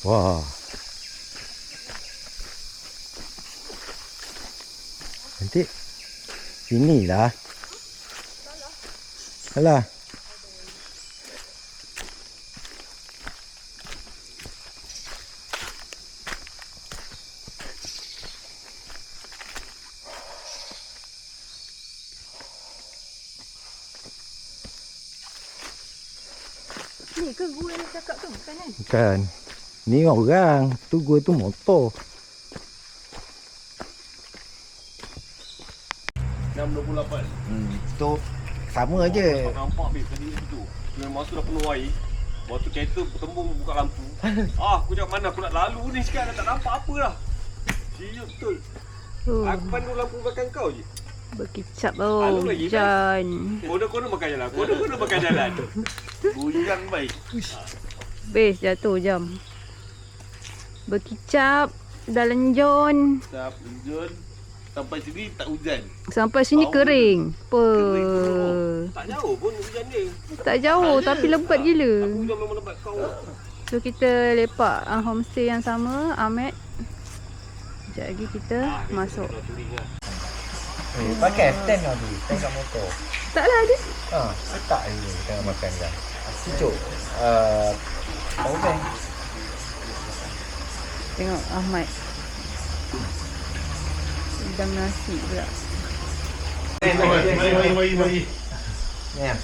Wah. Nanti sinilah. Alah. Ni ke gua yang cakap tu? Bukan kan? Bukan. Ni orang. Tu gua tu motor. 6.28. Tu sama je. Nampak babe tadi tu. Dengan masa dah penuh air. Waktu kereta bertembung buka lampu. Aku cakap mana aku nak lalu ni sekarang dah tak nampak apa dah. Siap betul. Aku pandu lampu belakang kau je. Berkicap Lalu lagi, John. Kode-kode makan jalan. Kode-kode makan jalan. Bujang baik. Base jatuh jam. Berkicap dalam John. Tak hujan. Sampai sini tak hujan. Sampai sini Bau kering. Apa? Tak jauh pun hujan dia. Tak jauh tapi lebat gila. Aku hujan memang lebat kau. So kita lepak homestay yang sama, Ahmed. Sekejap lagi kita masuk. Pakai stand kau tu. Stand kat motor. Taklah ada. Ha, letak je tengah makan kan. Cucuk. Power bank. Tengok Ahmad. Hidang nasi pula. Mari. Ni ya.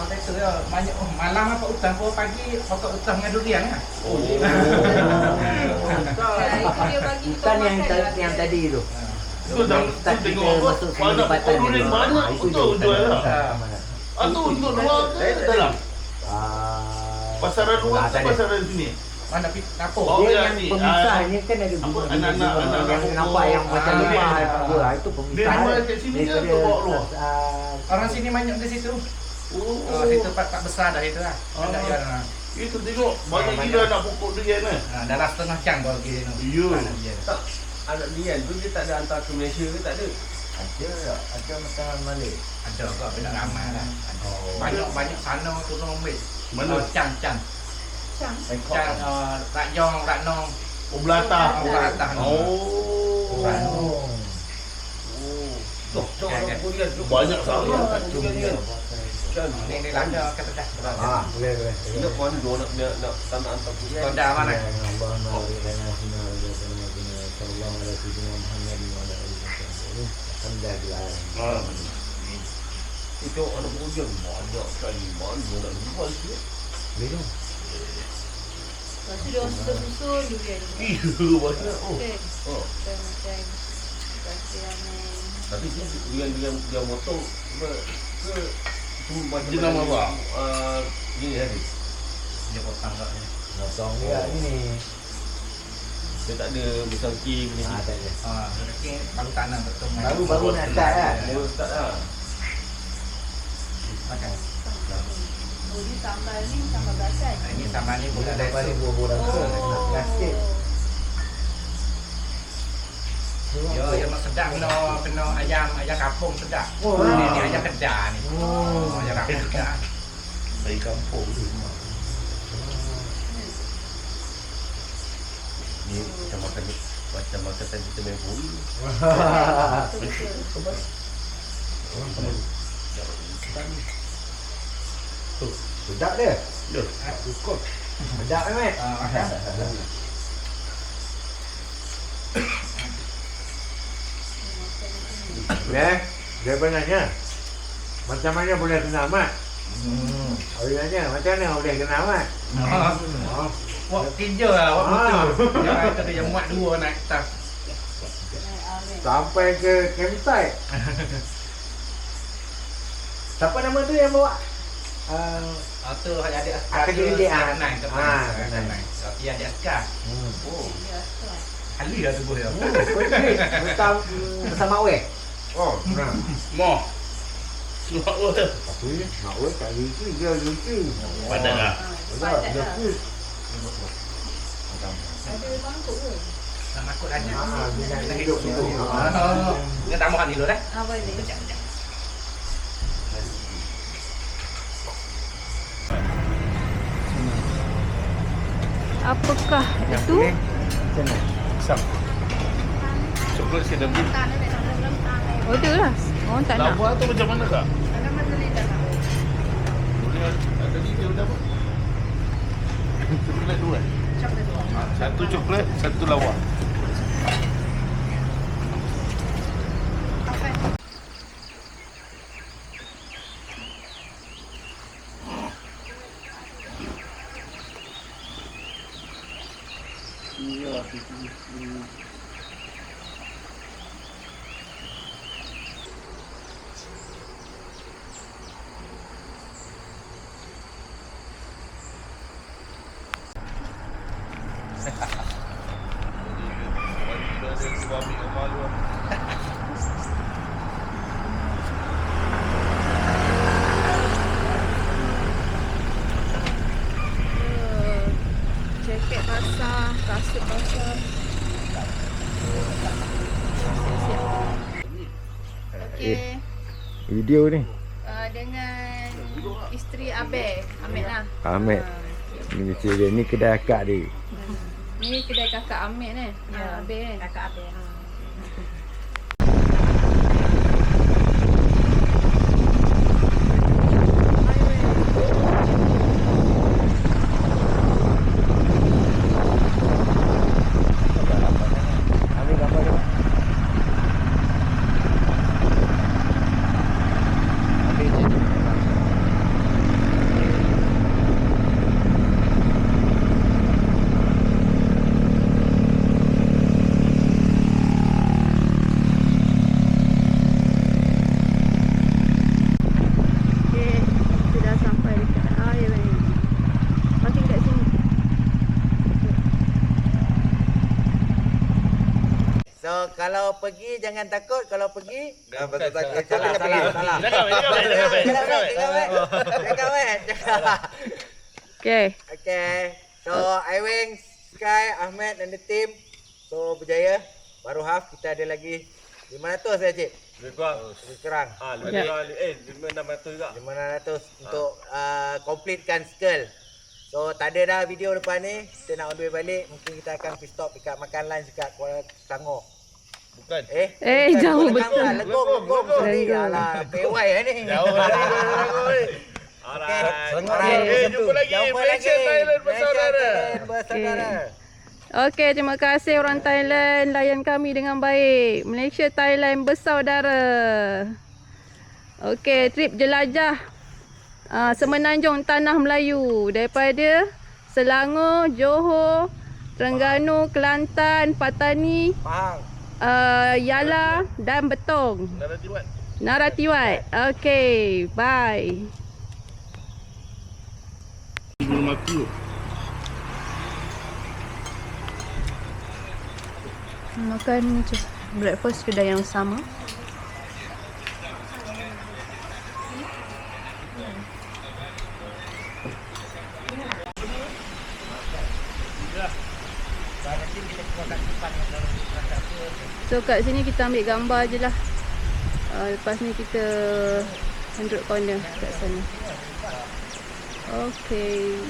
Betul ya. Banyak malam apa hutan pun pagi pokok hutan dengan durian kan. Hutan yang tadi tu. Tu tengok apa? Banyak durian banyak betul jual lah. Tu untuk luar ke dalam? Pasaran luar ke pasaran sini? Mana apa? Dia yang pemisahnya kan ada bunga yang nampak yang macam lemah apa. Itu Dia pemisah. jual kat sini ke atau bawa luar? Orang sini banyak di situ. Oh, situ tak besar dah itu lah. Ada ya. Itu tengok banyak gila nak pokok durian kan. Dalam setengah cang kalau kira tu. Ya. Tak, anak Dian tu dia tak ada hantar ke Malaysia ke tak ada? Ada makanan Malay. Ada kau tidak ramai lah. Banyak sana turun ambil. Mana? Cang. Cang Rakjong, Raknong. Oh belatah. Belatah. Banyak sangat. Ini lada kata dah. Boleh. Dia mana dia nak tanah hantar tu. Konda mana? Itu ada hujan banyak sekali. Mana nak jual sikit? Minum. Lepas tu dia orang susun durian. Banyak. Dan macam kasih Ahmed. Tapi dia motong ke cuma macam Jenama apa? Gini tadi. Dia potong tak ni. Motong dia ini. Dia tak ada besangki punya. Tak ada. Mungkin baru tanam betul. Baru nak start kan? Baru start lah. Makan. Oh, dia sambal ni sambal belasan. Ini sama ni bukan Lepas ni ada. buah-buah rasa. Plastik. Yo, yang sedap kena ayam kampung sedap. Ni ayam kedah ni. Ayam kampung sedap. Dari kampung tu. Ni macam makan kita main bola. Sedap dia. Ya. Cukup. Sedap Ahmed. Dia benarnya macam mana boleh kenal Mat? Originalnya macam mana boleh kenal Mat? Wak kerja lah, wak betul. Dia kata dia muat dua naik atas. Sampai ke campsite. Siapa nama tu yang bawa? Tu ada askar. Akan jadi dia naik ke naik. Tapi ada askar. Dia askar. Ali lah tu boleh. Bersama bersama weh. Oh, Nah. Moh. Sebab apa? Tapi mak weh tak lucu dia lucu. Padan lah. Betul. Dia pun. Ada bangkuk ke? Nak nakut aja. Dia hidup situ. Dia tak makan dulu dah. Boleh. Apakah itu? Sam. Coklat sikit dah beli. Order lah. Orang tak nak. Lawa tu macam mana kak? Boleh ada dia dah apa? Coklat dua. Satu coklat, satu lawa. Jaket basah, kasut basah. Okey. Video ni. Dengan isteri Abel, Ahmed lah. Ahmed. Ni cerita dia. Ni kedai akak dia. Ni kedai kakak Ahmed ni. Ya, Abel ni. Kakak Abel. Ambil gambar dia. Ambil je. Okey, kita dah sampai dekat air ni. Parking kat sini. So kalau pergi jangan takut, kalau pergi Betul takut. salah. Okey. Okay. So Iwing, Sky, Ahmed dan the team. So berjaya. Baru half kita ada lagi 500 ya cik. Lebih kurang. Lebih kurang. Lebih kurang 500 juga. 500 untuk completekan skill. So tak ada dah video depan ni. Kita nak on the way balik. Mungkin kita akan pergi stop dekat makan lunch dekat Kuala Selangor. Bukan. Jauh Kuala betul. Selangor, Legong. Sorry. Legong. Alah, PY ni. Jauh lagi. Alright. Jumpa lagi. Malaysia, Thailand bersaudara. Bersaudara. Okey, terima kasih orang Thailand layan kami dengan baik. Malaysia, Thailand bersaudara. Okey, trip jelajah Semenanjung Tanah Melayu daripada Selangor, Johor, Terengganu, Kelantan, Patani, Pahang. Yala dan Betong. Naratiwat. Okey, bye. Belum aku. Makan breakfast kedai yang sama. So kat sini kita ambil gambar je lah. Lepas ni kita 100 corner kat sana. Okay.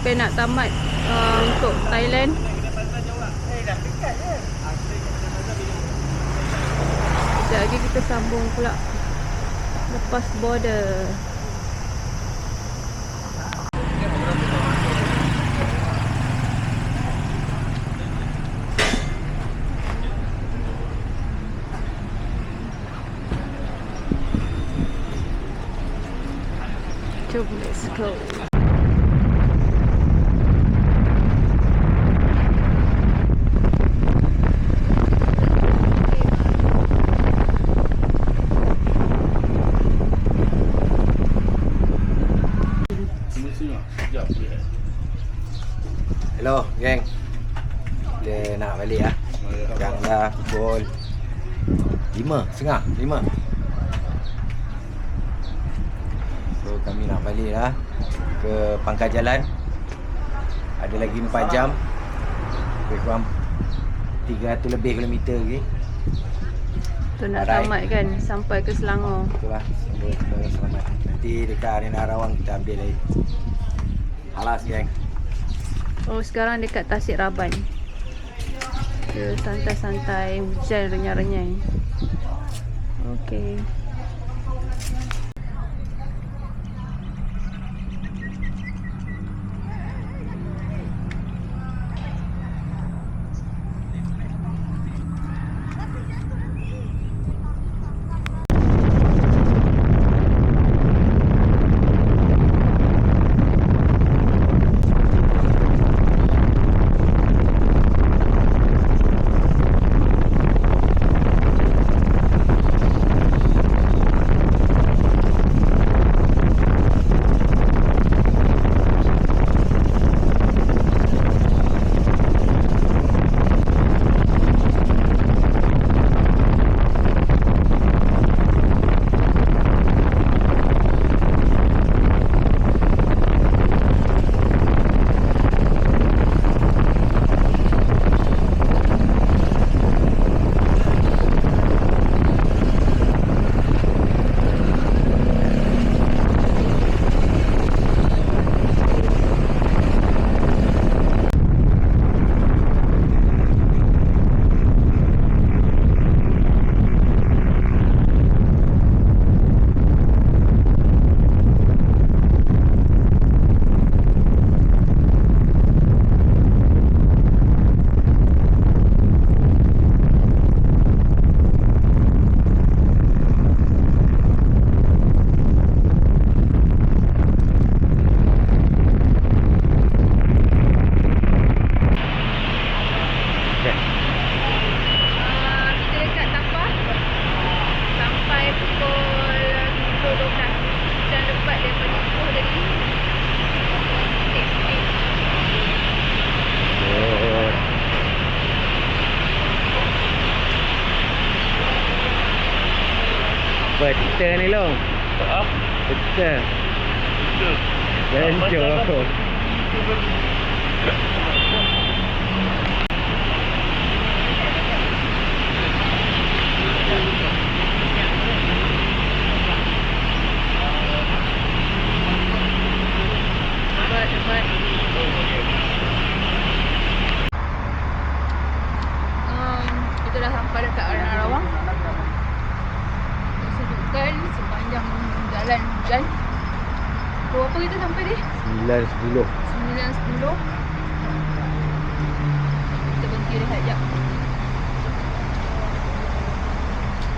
hampir nak tamat untuk Thailand. Sekejap lagi kita sambung pula lepas border. Jom, let's go. Hello geng. Kita nak balik lah. Sekarang dah pukul 5:30. So kami nak balik lah ke pangkal jalan. Ada lagi 4 jam. Lebih kurang 300 lebih kilometer lagi. Tu nak tamat kan, sampai ke Selangor. Itulah, semoga selamat. Nanti dekat Arena Rawang kita ambil lagi. Alas geng. Oh, sekarang dekat Tasik Raban. Kita santai-santai, hujan renyai-renyai. Okey. Apa cerita ni Long? Cerita. Bencok. Kita dah sampai dekat Arena Rawang. Disebutkan sepanjang jalan hujan. Pukul apa kita sampai ni? 9:10. 9:10. Kita berhenti rehat sekejap.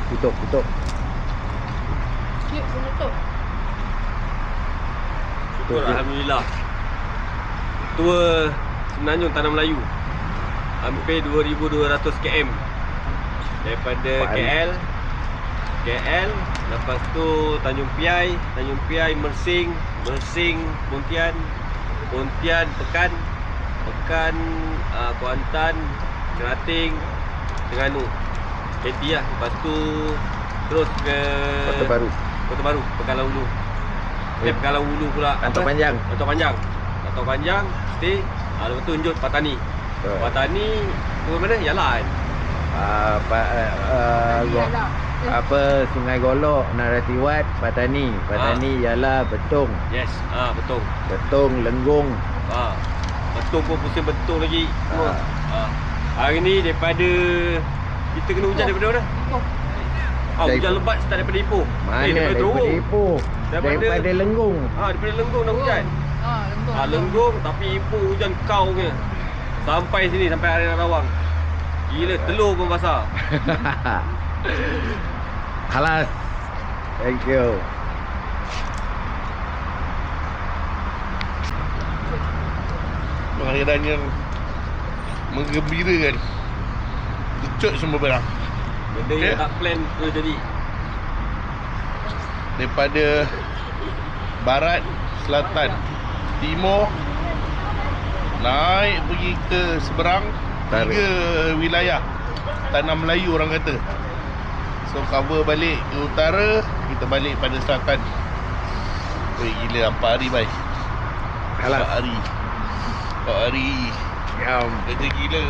Tutup. Yuk, tutup. Syukur Alhamdulillah. Tua Semenanjung Tanah Melayu. Hampir 2,200 km. Daripada KL, lepas tu Tanjung Piai, Mersing, Pontian, Pekan, Kuantan, Kerating, Terengganu. KT lah. Lepas tu terus ke Kota Baru, Pekalan Hulu. Pekalan Hulu pula. Kantor Panjang, stay. Lepas tu Njut Patani. Patani tu mana? Yalan. Sungai Golok, Naratiwat, Patani, Yala, Betong. Yes, Betong. Lenggong, Betul pun pusing betul lagi semua. Hari ni daripada kita kena hujan daripada mana? Hujan lebat start daripada Ipoh. Mana daripada daripada Johor. Ipoh? Daripada Lenggong. Daripada Lenggong dah hujan. Lenggong. Lenggong tapi Ipoh hujan kau punya. Sampai sini, sampai area Rawang. Gila, telur pun basah. Halas. Thank you. Keadaan yang menggembirakan. Kecut semua barang. Benda yang tak plan tu jadi. Daripada barat, selatan, timur, naik pergi ke seberang, 3 wilayah tanah Melayu orang kata. So cover balik ke utara, kita balik pada selatan. Gila 4 hari bhai. 4 hari. 4 hari. Kerja gila.